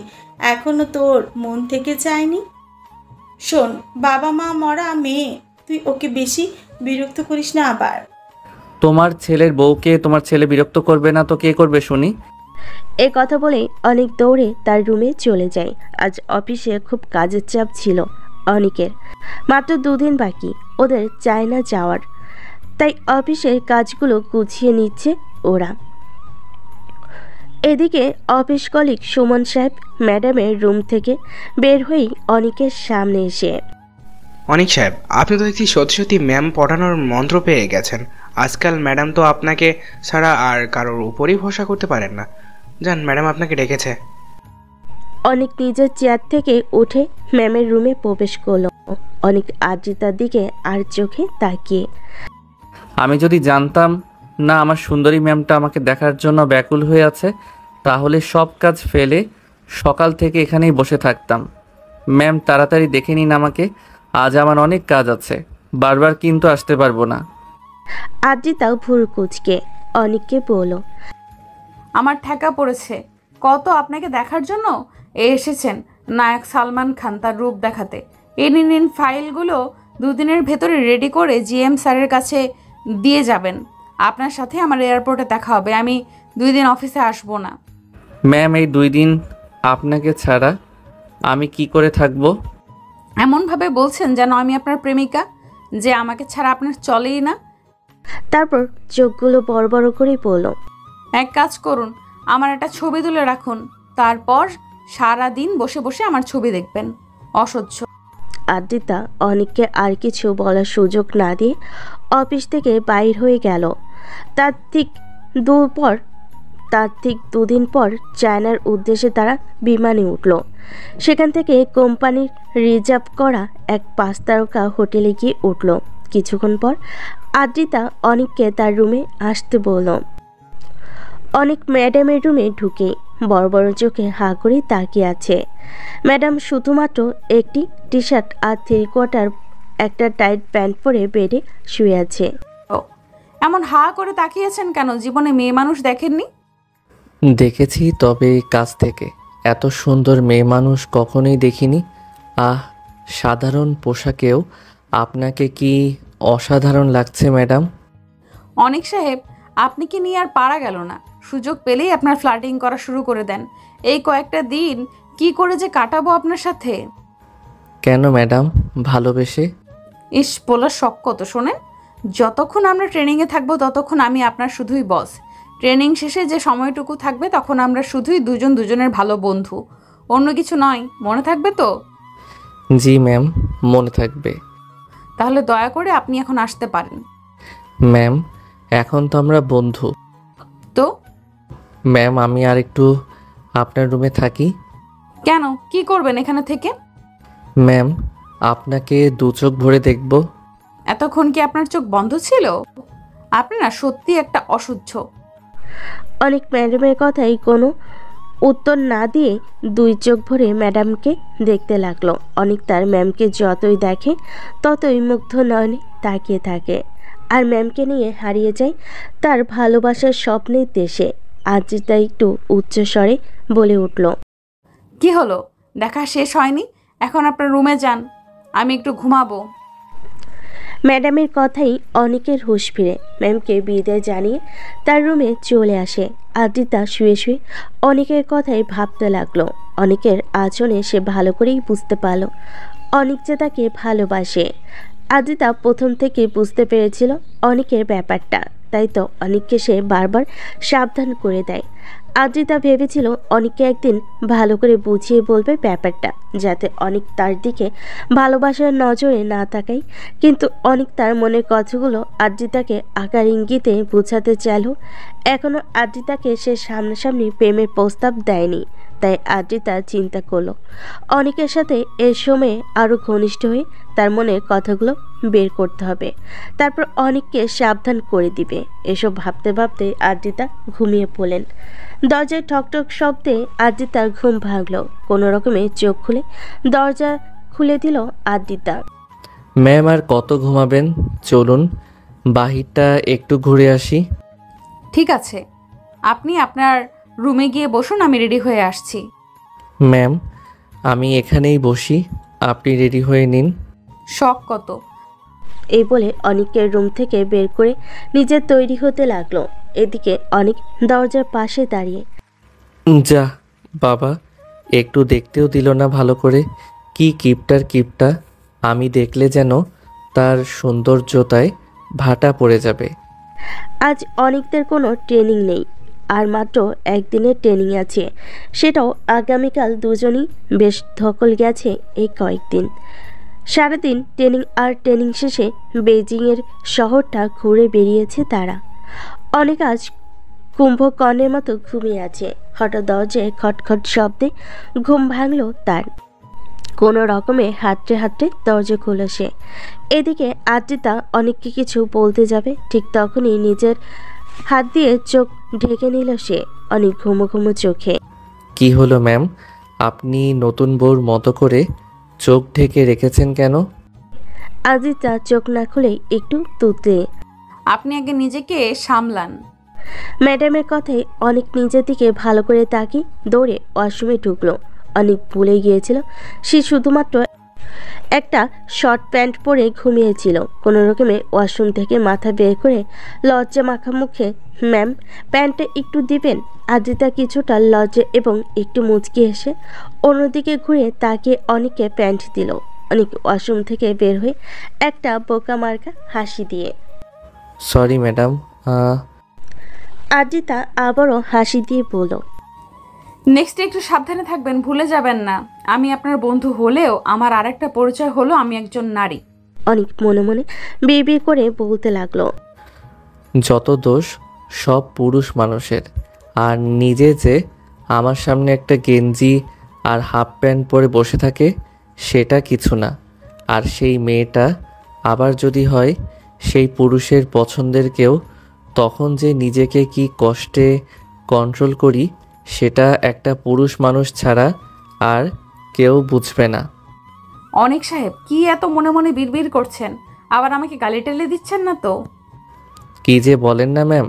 এখনো তোর মন থেকে চায়নি। শোন, বাবা মা মরা মেয়ে, তুই ওকে বেশি বিরক্ত করিস না আবার। তোমার ছেলের বউকে তোমার ছেলে বিরক্ত করবে না তো কে করবে শুনি? এ কথা বলে অনেক দৌড়ে তার রুমে চলে যায়। আজ অফিসে খুব কাজের চাপ ছিল অনেকের, মাত্র 2 দিন বাকি ওদের চায়না যাওয়ার, তাই অফিসের কাজগুলো গুছিয়ে নিচ্ছে ওরা। এদিকে অফিস কলিগ সুমন সাহেব ম্যাডামের রুম থেকে বের হয়েই অনেকের সামনে এসে, অনেক সাহেব, আপনি তো দেখছি সত্যি সত্যি ম্যাম পড়ানোর মন্ত্র পেয়ে গেছেন। আজকাল ম্যাডাম তো আপনাকে ছাড়া আর কারোর উপরেই ভরসা করতে পারেন না। যান, ম্যাডাম আপনাকে ডেকেছে। অনেক নিজের চেয়ার থেকে উঠে ম্যামের রুমে প্রবেশ করলো। অনেক আদ্রিতার দিকে আর চোখে তাকিয়ে, আমি যদি জানতাম না আমার সুন্দরী ম্যামটা আমাকে দেখার জন্য ব্যাকুল হয়ে আছে, তাহলে সব কাজ ফেলে সকাল থেকে এখানেই বসে থাকতাম। ম্যাম তাড়াতাড়ি দেখে নিন আমাকে, আজ আমার অনেক কাজ আছে, বারবার কিন্তু আসতে পারবো না। আদ্রিতাও ভুরু কুঁচকে অনিককে বলল, আমার ঠেকা পড়েছে, কত আপনাকে দেখার জন্য এসেছেন নায়ক সালমান খান তার রূপ দেখাতে। এই নিন ফাইলগুলো 2 দিনের ভেতরে রেডি করে জিএম স্যারের কাছে দিয়ে যাবেন। আপনার সাথে আমার এয়ারপোর্টে দেখা হবে, আমি 2 দিন অফিসে আসবো না। ম্যাম এই 2 দিন আপনাকে ছাড়া আমি কি করে থাকবো? এমনভাবে বলছেন যেন আমি আপনার প্রেমিকা, যে আমাকে ছাড়া আপনার চলেই না। তারপর চোখগুলো বড় বড় করে বলল, এক কাজ করুন, আমার একটা ছবি তুলে রাখুন, তারপর সারা দিন বসে বসে আমার ছবি দেখবেন। অসহ্য। আদ্রিতা অনিককে আর কিছু বলার সুযোগ না দিয়ে অফিস থেকে বাইর হয়ে গেল। তার ঠিক 2 দিন পর চায়নার উদ্দেশ্যে তারা বিমানে উঠল। সেখান থেকে কোম্পানির রিজার্ভ করা এক 5 তারকা হোটেলে গিয়ে উঠল। কিছুক্ষণ পর আদ্রিতা অনিককে তার রুমে আসতে বলল। অনেক ম্যাডামের রুমে ঢুকে বড় বড় চোখে হাঁ করে তাকিয়ে আছে। ম্যাডাম শুধুমাত্র একটি টি শার্ট আর 3/4 একটা টাইট প্যান্ট পরে বেডে শুয়ে আছে। এমন হা করে তাকিয়েছেন কেন? জীবনে মেয়ে মানুষ দেখেননি? দেখেছি, তবে কাছ থেকে এত সুন্দর মেয়ে মানুষ কখনোই দেখিনি। সাধারণ পোশাকেও আপনাকে কি অসাধারণ লাগছে ম্যাডাম। অনিক সাহেব, আপনি কি নিয়ে আর পারা গেল না? সুযোগ পেলেই আপনার ফ্লার্টিং করা শুরু করে দেন। এই কয়েকটা দিন কি করে যে কাটাবো আপনার সাথে। কেন ম্যাডাম, ভালোবেসে? ইস, বলার শখ কত। শোনেন, যতক্ষণ আমরা ট্রেনিংয়ে থাকবো ততক্ষণ আমি আপনার শুধুই বস। ট্রেনিং শেষে যে সময়টুকু থাকবে তখন আমরা শুধুই দুজনের ভালো বন্ধু, অন্য কিছু নয়। মনে থাকবে তো? জি ম্যাম, মনে থাকবে। তাহলে দয়া করে আপনি এখন আসতে পারেন। ম্যাম এখন তো আমরা বন্ধু। তো ম্যাম আমি আর একটু আপনার রুমে থাকি। কেন, কি করবেন এখানে থেকে? ম্যাম আপনাকে 2 চোখ ভরে দেখব। এতক্ষণ কি আপনার চোখ বন্ধ ছিল? আপনি না সত্যি একটা অসহ্য। অনেক ম্যাডামের কথাই কোনো উত্তর না দিয়ে 2 চোখ ভরে ম্যাডামকে দেখতে লাগলো। অনেক তার ম্যামকে যতই দেখে ততই মুগ্ধ নয়নে তাকিয়ে থাকে, আর ম্যামকে নিয়ে হারিয়ে যায় তার ভালোবাসার স্বপ্নের দেশে। আদ্রিতা একটু উচ্চস্বরে বলে উঠল, কি হলো? দেখা শেষ হয়নি? এখন আপনার রুমে যান, আমি একটু ঘুমাবো। ম্যাডামের কথাই অনেকের হুঁশ ফিরে ম্যামকে বিদায় জানিয়ে তার রুমে চলে আসে। আদ্রিতা শুয়ে শুয়ে অনেকের কথাই ভাবতে লাগলো। অনেকের আচরণে সে ভালো করেই বুঝতে পারল অনেক যে তাকে ভালোবাসে। আদ্রিতা প্রথম থেকে বুঝতে পেরেছিল অনেকের ব্যাপারটা, তাই তো অনেককে সে বারবার সাবধান করে দেয়। আদ্রিতা ভেবেছিল অনেককে একদিন ভালো করে বুঝিয়ে বলবে ব্যাপারটা, যাতে অনেক তার দিকে ভালোবাসার নজরে না তাকায়। কিন্তু অনেক তার মনের কথাগুলো আদ্রিতাকে আকার ইঙ্গিতে বোঝাতে চাইলেও এখনও আদ্রিতাকে সে সামনাসামনি প্রেমের প্রস্তাব দেয়নি। তাই আদ্রিতা চিন্তা করলো অনেকের সাথে এর সময়ে আরও ঘনিষ্ঠ হয়ে তার মনের কথাগুলো বের করতে হবে, তারপর অনেককে সাবধান করে দিবে। এসব ভাবতে ভাবতে আদ্রিতা ঘুমিয়ে পড়লেন। দরজায় ঠকঠক শব্দে আদ্রিতার ঘুম ভাঙলো। কোনো রকমে চোখ খুলে দরজা খুলে দিল আদ্রিতা। ম্যাম আর কত ঘুমাবেন? চলুন বাহিরটা একটু ঘুরে আসি। ঠিক আছে, আপনি আপনার রুমে গিয়ে বসুন, আমি রেডি হয়ে আসছি। ম্যাম আমি এখানেই বসি, আপনি রেডি হয়ে নিন। শখ কত। এই বলে অনিকের রুম থেকে বের করে নিজে তৈরি হতে লাগলো। এদিকে অনেক দরজার পাশে দাঁড়িয়ে, যা বাবা, একটু দেখতেও দিল না ভালো করে। কি কিপটা, আমি দেখলে যেন তার সৌন্দর্যতায় ভাটা পড়ে যাবে। আজ অনেকদের কোনো ট্রেনিং নেই, আর মাত্র একদিনের ট্রেনিং আছে, সেটাও আগামীকাল। দুজনই বেশ ধকল গেছে এই কয়েকদিন। সারাদিন ট্রেনিং, আর ট্রেনিং শেষে বেজিংয়ের শহরটা ঘুরে বেরিয়েছে তারা। অনেক আজ কুম্ভকর্ণের মতো ঘুমিয়ে আছে। হঠাৎ দরজায় খটখট শব্দে ঘুম ভাঙল তার। কোনো রকমে হাঁটতে হাঁটতে দরজা খুলে সে। এদিকে আদ্রিতা অনেককে কিছু বলতে যাবে, ঠিক তখনই নিজের হাত দিয়ে চোখ ঢেকে নিল সে অনেক ঘুমো ঘুমো চোখে। কি হলো ম্যাম, আপনি নতুন বউর মতো করে চোখ ঢেকে রেখেছেন কেন? আজিতা চোখ না খুলেই একটু তুতলে। আপনি আগে নিজেকে সামলান। ম্যাডামের কথায় অনেক নিজের দিকে ভালো করে তাকিয়ে দৌড়ে ওয়াশরুমে ঢুকলো। অনেক ভুলে গিয়েছিল সে শুধুমাত্র একটা শর্ট প্যান্ট পরে ঘুমিয়েছিল। কোনো রকমে ওয়াশরুম থেকে মাথা বের করে লজ্জা মাখা মুখে, ম্যাম প্যান্টটা একটু দিবেন? আজিতা কিছুটা লজ্জা এবং একটু মুচকি এসে অন্যদিকে ঘুরে তাকিয়ে অনেককে প্যান্ট দিল। অনেক ওয়াশরুম থেকে বের হয়ে একটা বোকা মার্কা হাসি দিয়ে। Sorry madam. আজিতা আবারও হাসি দিয়ে বলল, নেক্সট একটু সাবধানে থাকবেন, ভুলে যাবেন না আমি আপনার বন্ধু হলেও আমার আরেকটা পরিচয় হলো আমি একজন নারী। অনেক মনে মনে বিড়বিড় করে বলতে লাগলো, যত দোষ সব পুরুষ মানুষের, আর নিজে যে আমার সামনে একটা গেঞ্জি আর হাফ প্যান্ট পরে বসে থাকে সেটা কিছু না। আর সেই মেয়েটা আবার যদি হয় সেই পুরুষের পছন্দের কেউ, তখন যে নিজেকে কি কষ্টে কন্ট্রোল করি সেটা একটা পুরুষ মানুষ ছাড়া আর কেউ বুঝবে না। অনেক সাহেব, কি এত মনে মনে বিড়বিড় করছেন? আবার আমাকে গালি টেলে দিচ্ছেন না তো? কি যে বলেন না ম্যাম,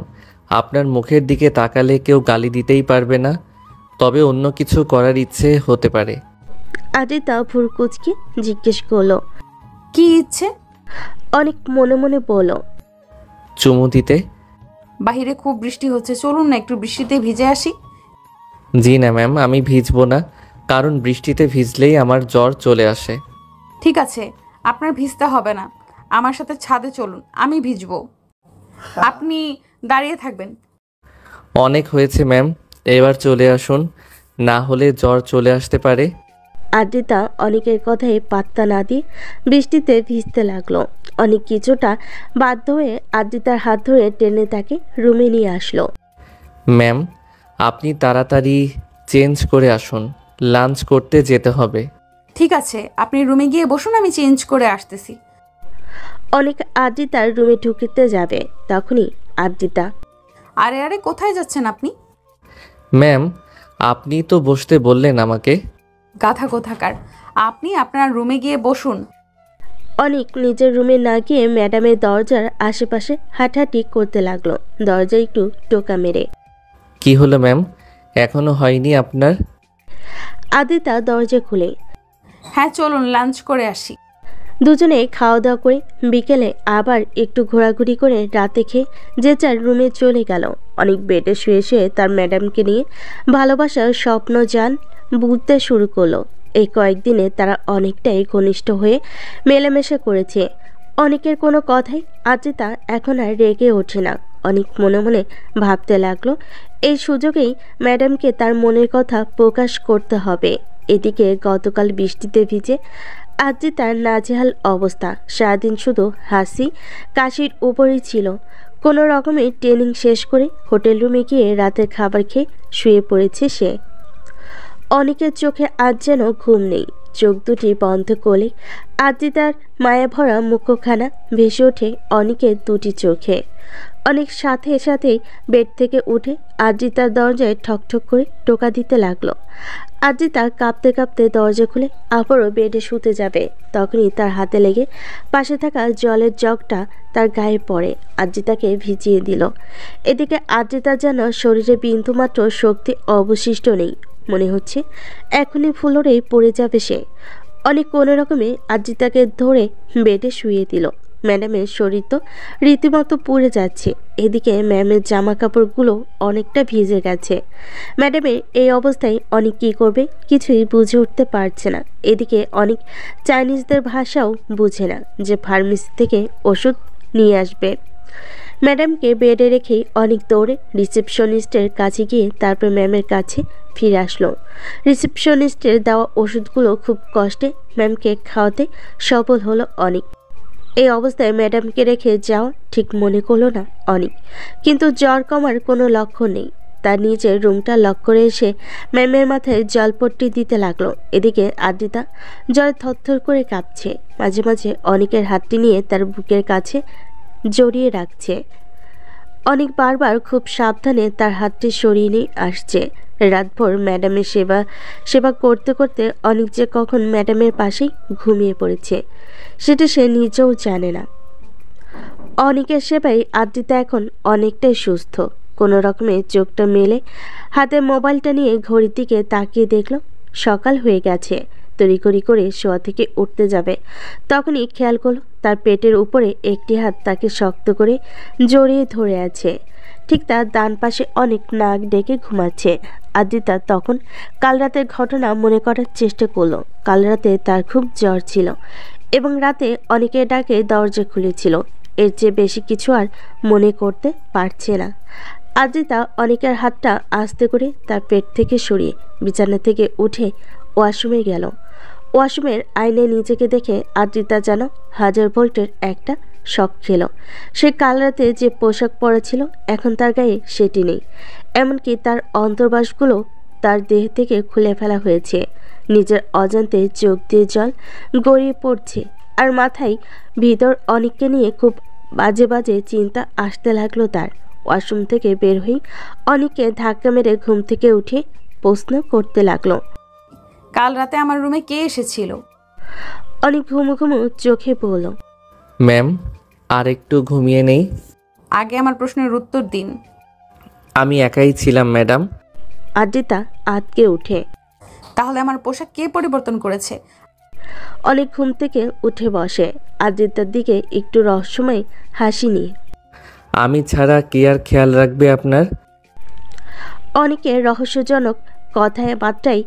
আপনার মুখের দিকে তাকালে কেউ গালি দিতেই পারবে না, তবে অন্য কিছু করার ইচ্ছে হতে পারে। আজিতা ভুর কুচকে জিজ্ঞেস করলো, কি ইচ্ছে? অনেক মনে মনে বলল, চুমু দিতে। বাহিরে খুব বৃষ্টি হচ্ছে, চলুন না একটু বৃষ্টিতে ভিজে আসি। জি না ম্যাম, আমি ভিজবো না, কারণ বৃষ্টিতে ভিজলেই আমার জ্বর চলে আসে। ঠিক আছে, আপনার ভিজতে হবে না, আমার সাথে ছাদে চলুন, আমি ভিজবো, আপনি দাঁড়িয়ে থাকবেন। অনেক হয়েছে ম্যাম, এবার চলে আসুন, না হলে জ্বর চলে আসতে পারে। আজিতা অনেকের কথায় পাত্তা না দিয়ে বৃষ্টিতে ভিজতে লাগলো। অনেক কিছুটা বাধ্য হয়ে আজিতার হাত ধরে টেনে তাকে রুমে নিয়ে আসলো। ম্যাম আপনি তাড়াতাড়ি চেঞ্জ করে আসুন, লাঞ্চ করতে যেতে হবে। ঠিক আছে, আপনি রুমে গিয়ে বসুন, আমি চেঞ্জ করে আসতেছি। অনেক আজিতার রুমে ঢুকতে যাবে, তখনই আজিতা, আরে আরে কোথায় যাচ্ছেন আপনি? ম্যাম আপনি তো বসতে বললেন আমাকে। গাধা কোথাকার, আপনি আপনার রুমে গিয়ে বসুন। অনেক নিজের রুমে না গিয়ে ম্যাডামের দরজার আশেপাশে হাঁটাহাঁটি করতে লাগলো, দরজা একটু টোকা মেরে। কি হলো ম্যাম, এখনো হয়নি আপনার? আদিতা দরজা খুলে, হ্যাঁ চলুন লাঞ্চ করে আসি। দুজনে খাওয়া দাওয়া করে বিকেলে আবার একটু ঘোরাঘুরি করে রাতে খেয়ে যে যার রুমে চলে গেল। অনেক বেডে শুয়ে শুয়ে তার ম্যাডামকে নিয়ে ভালোবাসার স্বপ্ন যান বুঝতে শুরু করলো। এই কয়েকদিনে তারা অনেকটাই ঘনিষ্ঠ হয়ে মেলামেশা করেছে। অনেকের কোনো কথাই আজিতা এখন আর রেগে ওঠে না। অনেক মনে মনে ভাবতে লাগলো, এই সুযোগেই ম্যাডামকে তার মনের কথা প্রকাশ করতে হবে। এদিকে গতকাল বৃষ্টিতে ভিজে আজিতার নাজেহাল অবস্থা, সারাদিন শুধু হাসি কাশির উপরেই ছিল। কোনো রকমে ট্রেনিং শেষ করে হোটেল রুমে গিয়ে রাতের খাবার খেয়ে শুয়ে পড়েছে সে। অনেকের চোখে আজ যেন ঘুম নেই, চোখ দুটি বন্ধ করলে আজিতার মায়াভরা মুখখানা ভেসে ওঠে অনেকের দুটি চোখে। অনেক সাথে সাথেই বেড থেকে উঠে আজিতার দরজায় ঠকঠক করে টোকা দিতে লাগলো। আজিতা কাঁপতে কাঁপতে দরজা খুলে আবারও বেডে শুতে যাবে, তখনই তার হাতে লেগে পাশে থাকা জলের জগটা তার গায়ে পড়ে, আজিতাকে ভিজিয়ে দিল। এদিকে আজিতার যেন শরীরে বিন্দুমাত্র শক্তি অবশিষ্ট নেই, মনে হচ্ছে এখনই ফ্লোরেই পড়ে যাবে সে। অনেক কোনো রকমে আজিতাকে ধরে বেডে শুয়ে দিল। ম্যাডামের শরীর তো রীতিমতো পুড়ে যাচ্ছে, এদিকে ম্যামের জামা কাপড়গুলো অনেকটা ভিজে গেছে। ম্যাডামের এই অবস্থায় অনেক কী করবে কিছুই বুঝে উঠতে পারছে না। এদিকে অনেক চাইনিজদের ভাষাও বুঝে না যে ফার্মেসি থেকে ওষুধ নিয়ে আসবে। ম্যাডামকে বেডে রেখেই অনেক দৌড়ে রিসেপশনিস্টের কাছে গিয়ে তারপর ম্যামের কাছে ফিরে আসলো। রিসেপশনিস্টের দেওয়া ওষুধগুলো খুব কষ্টে ম্যামকে খাওয়াতে সফল হলো অনেক। এই অবস্থায় ম্যাডামকে রেখে যাওয়া ঠিক মনে করলো না অনেক, কিন্তু জ্বর কমার কোনো লক্ষণ নেই। তার নিজের রুমটা লক করে এসে ম্যামের মাথায় জলপট্টি দিতে লাগলো। এদিকে আদিতা জ্বরে থরথর করে কাঁপছে, মাঝে মাঝে অনেকের হাতটি নিয়ে তার বুকের কাছে জড়িয়ে রাখছে। অনেক বারবার খুব সাবধানে তার হাতটি সরিয়ে নিয়ে আসছে। রাতভর ম্যাডামের সেবা করতে করতে অনেক যে কখন ম্যাডামের পাশেই ঘুমিয়ে পড়েছে সেটা সে নিজেও জানে না। অনেকের সেবায় আদ্রিতা এখন অনেকটাই সুস্থ। কোনো রকমে চোখটা মেলে হাতে মোবাইলটা নিয়ে ঘড়ির দিকে তাকিয়ে দেখল সকাল হয়ে গেছে। তড়িঘড়ি করে শোয়া থেকে উঠতে যাবে, তখনই খেয়াল করলো তার পেটের উপরে একটি হাত তাকে শক্ত করে জড়িয়ে ধরে আছে। ঠিক তার ডান পাশে অনেক নাক ডেকে ঘুমাচ্ছে। আদ্রিতা তখন কাল রাতের ঘটনা মনে করার চেষ্টা করলো। কাল রাতে তার খুব জ্বর ছিল এবং রাতে অনেকের ডাকে দরজা খুলেছিল। এর চেয়ে বেশি কিছু আর মনে করতে পারছে না। আদ্রিতা অনেকের হাতটা আস্তে করে তার পেট থেকে সরিয়ে বিছানা থেকে উঠে ওয়াশরুমে গেল। ওয়াশরুমের আয়নায় নিজেকে দেখে আদ্রিতা যেন 1000 ভোল্টের একটা শক খেল। সে কাল রাতে যে পোশাক পরা ছিল এখন তার গায়ে সেটি নেই। এমনকি তার অন্তর্বাসগুলো তার দেহ থেকে খুলে ফেলা হয়েছে। নিজের অজান্তে চোখ দিয়ে জল গড়িয়ে পড়ছে আর মাথায় ভিতর অনেককে নিয়ে খুব বাজে বাজে চিন্তা আসতে লাগলো তার। ওয়াশরুম থেকে বের হয়ে অনেককে ধাক্কা মেরে ঘুম থেকে উঠে প্রশ্ন করতে লাগলো, কাল রাতে আমার রুমে কে এসেছিল? অনেক ঘুমো ঘুমো চোখে পড়ল। ম্যাম, আর একটু ঘুমিয়ে নেই। আগে আমার প্রশ্নের উত্তর দিন। আমি একাই ছিলাম ম্যাডাম। আদ্রিতা আটকে উঠে। তাহলে আমার পোশাক কে পরিবর্তন করেছে? অনেক ঘুম থেকে উঠে বসে। আদ্রিতার দিকে একটু রহস্যময় হাসি নিয়ে। আমি ছাড়া কে আর খেয়াল রাখবে আপনার? অনেকের রহস্যজনক কথায় বার্তায়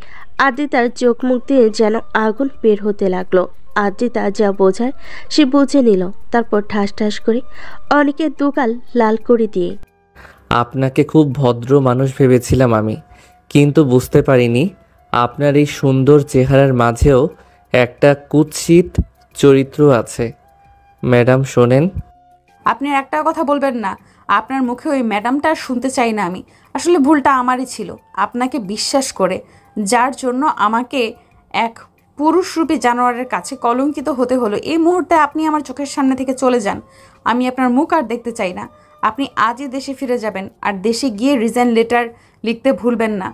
আদ্রিতার চোখ মুখ দিয়ে যেন আগুন বের হতে লাগলো। আদ্রিতা যা বোঝার সে বুঝে নিল। তারপর ঠাস ঠাস করে অনেকের দুগাল লাল করে দিয়ে, আপনাকে খুব ভদ্র মানুষ ভেবেছিলাম আমি, কিন্তু বুঝতে পারিনি আপনার এই সুন্দর চেহারার মাঝেও একটা কুৎসিত চরিত্র আছে। ম্যাডাম শোনেন, আপনি আর একটা কথা বলবেন না। আপনার মুখে ওই ম্যাডামটা আর শুনতে চাই না আমি। আসলে ভুলটা আমারই ছিল আপনাকে বিশ্বাস করে, যার জন্য আমাকে এক পুরুষরূপী জানোয়ারের কাছে কলঙ্কিত হতে হলো। এই মুহূর্তে আপনি আমার চোখের সামনে থেকে চলে যান। আমি আপনার মুখ আর দেখতে চাই না। আপনি আজই দেশে ফিরে যাবেন, আর দেশে গিয়ে রিজাইন লেটার লিখতে ভুলবেন না।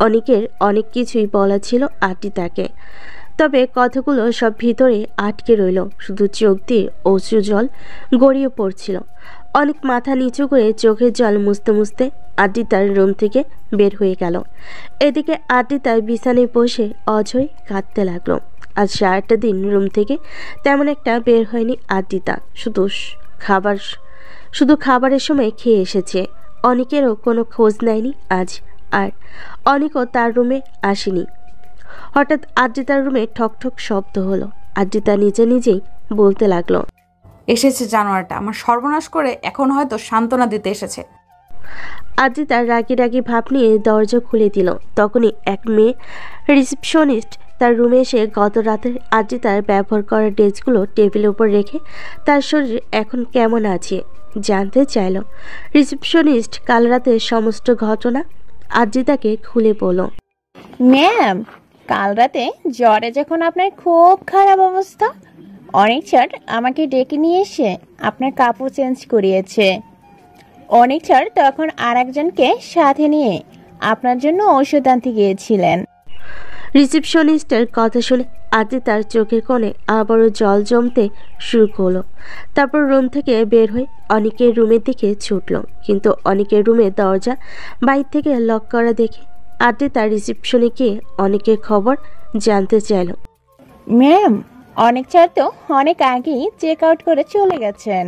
অনেকের অনেক কিছুই বলা ছিল আদ্রিতাকে, তবে কথাগুলো সব ভিতরে আটকে রইল। শুধু চোখ দিয়ে অশ্রু জল গড়িয়ে পড়ছিল। অনেক মাথা নিচু করে চোখের জল মুছতে মুছতে আদ্রিতার রুম থেকে বের হয়ে গেল। এদিকে আদ্রিতার বিছানায় বসে অঝরে কাঁদতে লাগলো। আজ সারাটা দিন রুম থেকে তেমন একটা বের হয়নি আদ্রিতা। শুধু খাবারের সময় খেয়ে এসেছে। অনেকেরও কোনো খোঁজ নেয়নি আজ, আর অনেকও তার রুমে আসেনি। হঠাৎ আদ্রিতার রুমে ঠকঠক শব্দ হলো। আদ্রিতা নিজে নিজেই বলতে লাগলো, এসেছে জানোয়ারটা, আমার সর্বনাশ করে এখন হয়তো সান্ত্বনা দিতে এসেছে। আদ্রিতা রাগি রাগি ভাব নিয়ে দরজা খুলে দিল। তখনই এক মেয়ে রিসেপশনিস্ট তার রুমে এসে গত রাতের আদ্রিতার ব্যবহার করা ড্রেসগুলো টেবিলের উপর রেখে তার শরীর এখন কেমন আছে জানতে চাইল। রিসেপশনিস্ট কাল রাতের সমস্ত ঘটনা আদ্রিতাকে খুলে বলল। ম্যাম, কাল রাতে জ্বরে যখন আপনার খুব খারাপ অবস্থা, অনেক স্যার আমাকে ডেকে নিয়ে এসে আপনার কাপড় চেঞ্জ করিয়েছে। অনেক স্যার তখন আর একজনকে সাথে নিয়ে আপনার জন্য ঔষধ আনতে গিয়েছিলেন। রিসেপশনিস্টের কথা শুনে আদ্রিতার চোখের কোণে আবারও জল জমতে শুরু করলো। তারপর রুম থেকে বের হয়ে অনেকের রুমের দিকে ছুটল, কিন্তু অনেকের রুমের দরজা বাইরে থেকে লক করা দেখে আদ্রিতা রিসেপশনে গিয়ে অনেকের খবর জানতে চাইল। ম্যাম, অনেক স্যার তো অনেক আগেই চেক আউট করে চলে গেছেন।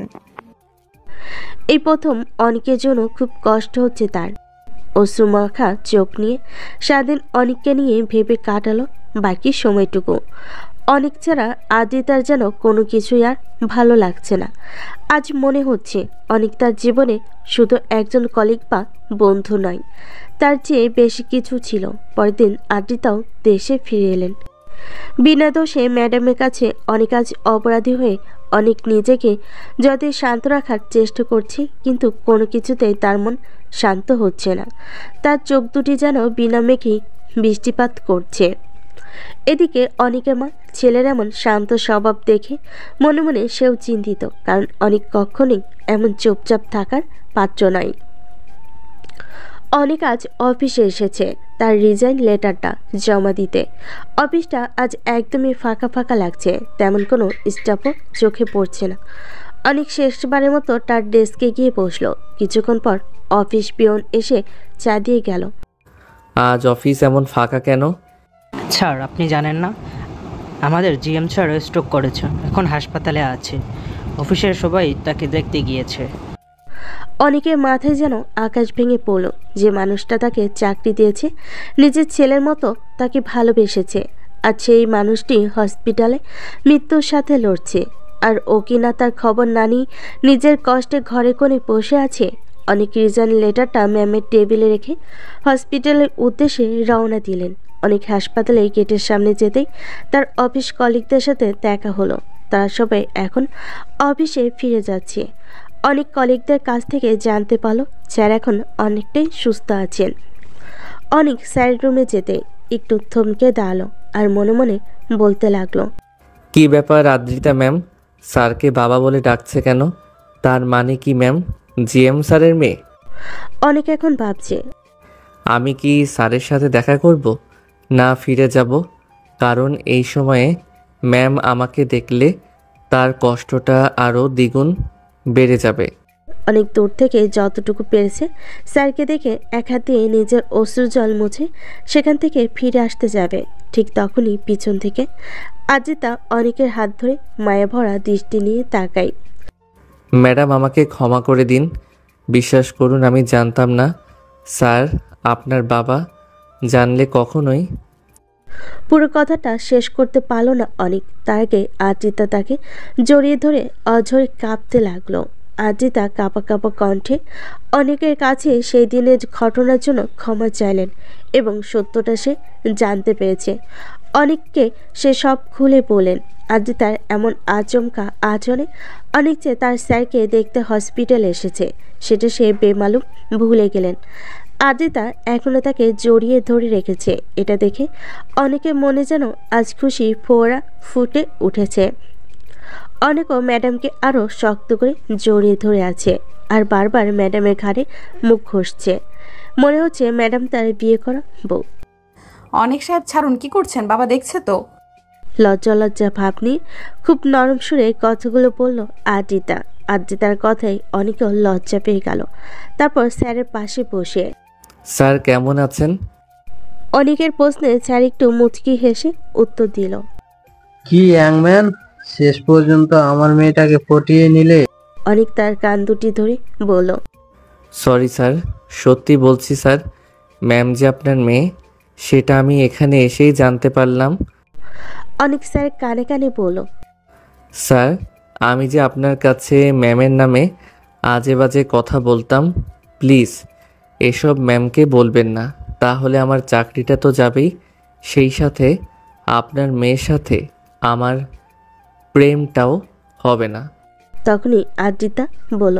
এই প্রথম অনেকের জন্য খুব কষ্ট হচ্ছে তার। অশ্রুমাখা চোখ নিয়ে সারাদিন অনেককে নিয়ে ভেবে কাটালো বাকি সময়টুকু। অনেক ছাড়া আদ্রিতার যেন কোনো কিছুই আর ভালো লাগছে না। আজ মনে হচ্ছে অনেক তার জীবনে শুধু একজন কলিগ বা বন্ধু নয়, তার চেয়ে বেশি কিছু ছিল। পরের দিন আদ্রিতাও দেশে ফিরে এলেন। বিনা দোষে ম্যাডামের কাছে অনেক আজ অপরাধী হয়ে অনেক নিজেকে যতই শান্ত রাখার চেষ্টা করছে, কিন্তু কোনো কিছুতেই তার মন শান্ত হচ্ছে না। তার চোখ দুটি যেন বিনা মেঘেই বৃষ্টিপাত করছে। এদিকে অনিকের মা ছেলের এমন শান্ত স্বভাব দেখে মনে মনে সেও চিন্তিত, কারণ অনিক কখনোই এমন চুপচাপ থাকার পাত্র নয়। অনেক আজ অফিসে এসেছে তার রিজাইন লেটারটা জমা দিতে। অফিসটা আজ একদমই ফাঁকা ফাঁকা লাগছে, তেমন কোনো স্টাফও চোখে পড়ছে না। অনেক শেষবারের মতো তার ডেস্কে গিয়ে বসলো। কিছুক্ষণ পর অফিস পিয়ন এসে চা দিয়ে গেল। আজ অফিস এমন ফাঁকা কেন? স্যার আপনি জানেন না, আমাদের জিএম স্যার স্ট্রোক করেছে, এখন হাসপাতালে আছে। অফিসের সবাই তাকে দেখতে গিয়েছে। অনেকের মাথায় যেন আকাশ ভেঙে পড়ল। যে মানুষটা তাকে চাকরি দিয়েছে, নিজের ছেলের মতো তাকে ভালোবেসেছে, আর সেই মানুষটি হসপিটালে মৃত্যুর সাথে লড়ছে। আর ও কিনা তার খবর না নিয়ে নিজের কষ্টে ঘরে কোণে বসে আছে। অনেক রিজাইন লেটারটা ম্যামের টেবিলে রেখে হসপিটালের উদ্দেশ্যে রওনা দিলেন। অনেক হাসপাতালে গেটের সামনে যেতেই তার অফিস কলিগদের সাথে দেখা হলো। তারা সবাই এখন অফিসে ফিরে যাচ্ছে। অনেক কলিগদের কাছ থেকে জানতে পারলো স্যার এখন অনেকটাই সুস্থ আছেন। অনেক স্যারের রুমে যেতে একটু থমকে দাঁড়ালো আর মনে মনে বলতে লাগলো, কি ব্যাপার আদ্রিতা ম্যাম, স্যারকে বাবা বলে ডাকছে কেন? তার মানে কি ম্যাম জিএম স্যারের মেয়ে? অনেক এখন ভাবছে, আমি কি স্যারের সাথে দেখা করব, না ফিরে যাব? কারণ এই সময়ে ম্যাম আমাকে দেখলে তার কষ্টটা আরও দ্বিগুণ বেড়ে যাবে। অনেক দূর থেকে যতটুকু পেরেছে স্যারকে দেখে এক হাত দিয়ে নিজের অশ্রু জল মুছে সেখান থেকে ফিরে আসতে যাবে। ঠিক তখনই পিছন থেকে আজিতা অনেকের হাত ধরে মায়া ভরা দৃষ্টি নিয়ে তাকায়। ম্যাডাম আমাকে ক্ষমা করে দিন, বিশ্বাস করুন আমি জানতাম না স্যার আপনার বাবা, জানলে কখনোই। পুরো কথাটা শেষ করতে পারল না অনেক। তার আগে আজিতা তাকে জড়িয়ে ধরে অঝরে কাঁপতে লাগলো। আজিতা কাঁপা কাঁপা কণ্ঠে অনেকের কাছে সেই দিনের ঘটনার জন্য ক্ষমা চাইলেন এবং সত্যটা সে জানতে পেরেছে। অনেককে সে সব খুলে বলেন। আজিতার এমন আচমকা আচরণে অনেক যে তার স্যারকে দেখতে হসপিটালে এসেছে সেটা সে বেমালুম ভুলে গেলেন। আজিতা এখনো তাকে জড়িয়ে ধরে রেখেছে। এটা দেখে অনেকের মনে যেন আজ খুশি ফোঁড়া ফুটে উঠেছে। অনেকও ম্যাডামকে আরও শক্ত করে জড়িয়ে ধরে আছে আর বারবার ম্যাডামের ঘাড়ে মুখ ঘষছে। মনে হচ্ছে ম্যাডাম তার বিয়ে করা বউ। অনেক সাহেব ছাড়ুন, কি করছেন? বাবা দেখছে তো। লজ্জা লজ্জা ভাব নিয়ে খুব নরম সুরে কথাগুলো বলল আজিতা। আজিতার কথাই অনেকেও লজ্জা পেয়ে গেল। তারপর স্যারের পাশে বসে, স্যার কেমন আছেন? অনেকের প্রশ্নে স্যার একটু মুচকি হেসে উত্তর দিল, কি ইয়াংম্যান, শেষ পর্যন্ত আমার মেয়েটাকে পটিয়ে নিলে? অনেক তার কান দুটি ধরে বলল, সরি স্যার, সত্যি বলছি স্যার, ম্যাম যে আপনার মেয়ে সেটা আমি এখানে এসেই জানতে পারলাম। অনেক স্যার কানে কানে বলল, স্যার আমি যে আপনার কাছে ম্যামের নামে আজে বাজে কথা বলতাম, প্লিজ এসব ম্যামকে বলবেন না, তাহলে আমার চাকরিটা তো যাবেই, সেই সাথে আপনার মেয়ের সাথে আমার প্রেমটাও হবে না। তখনই আজিতা বলল,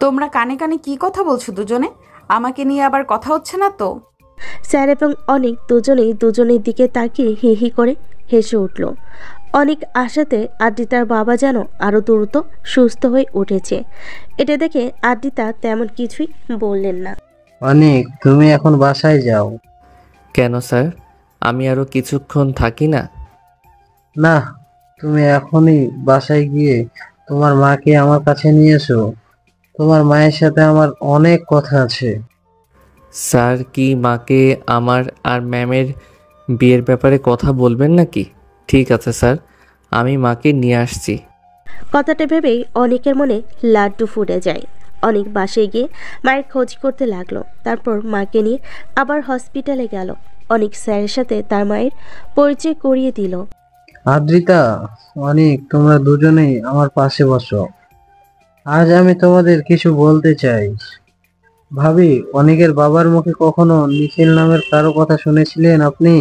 তোমরা কানে কানে কি কথা বলছো দুজনে? আমাকে নিয়ে আবার কথা হচ্ছে না তো? স্যার এবং অনেক দুজনের দিকে তাকিয়ে হি হি করে হেসে উঠল। অনেক আশাতে আদিতার বাবা যেন আরও দ্রুত সুস্থ হয়ে উঠেছে। এটা দেখে আদিতা তেমন কিছুই বললেন না। অনেক, তুমি এখন বাসায় যাও। কেন স্যার, আমি আরও কিছুক্ষণ থাকি না? না, তুমি এখনই বাসায় গিয়ে তোমার মাকে আমার কাছে নিয়ে এসো। তোমার মায়ের সাথে আমার অনেক কথা আছে। স্যার কি মাকে আমার আর ম্যামের বিয়ের ব্যাপারে কথা বলবেন নাকি? ঠিক আছে স্যার, আমি মাকে নিয়ে আসছি। কথাটা ভেবেই অনেকের মনে লাড্ডু ফুটে যায়। অনেক বাসায় গিয়ে মায়ের খোঁজ করতে লাগলো। তারপর মাকে নিয়ে আবার হসপিটালে গেল। অনেক স্যারের সাথে তার মায়ের পরিচয় করিয়ে দিল। আদ্রিতা, অনেক, তোমরা দুজনেই আমার পাশে বসো। আজ আমি তোমাদের কিছু বলতে চাই। ভাবি, অনেকের বাবার মুখে কখনো নিখিল নামের কারো কথা শুনেছিলেন আপনি?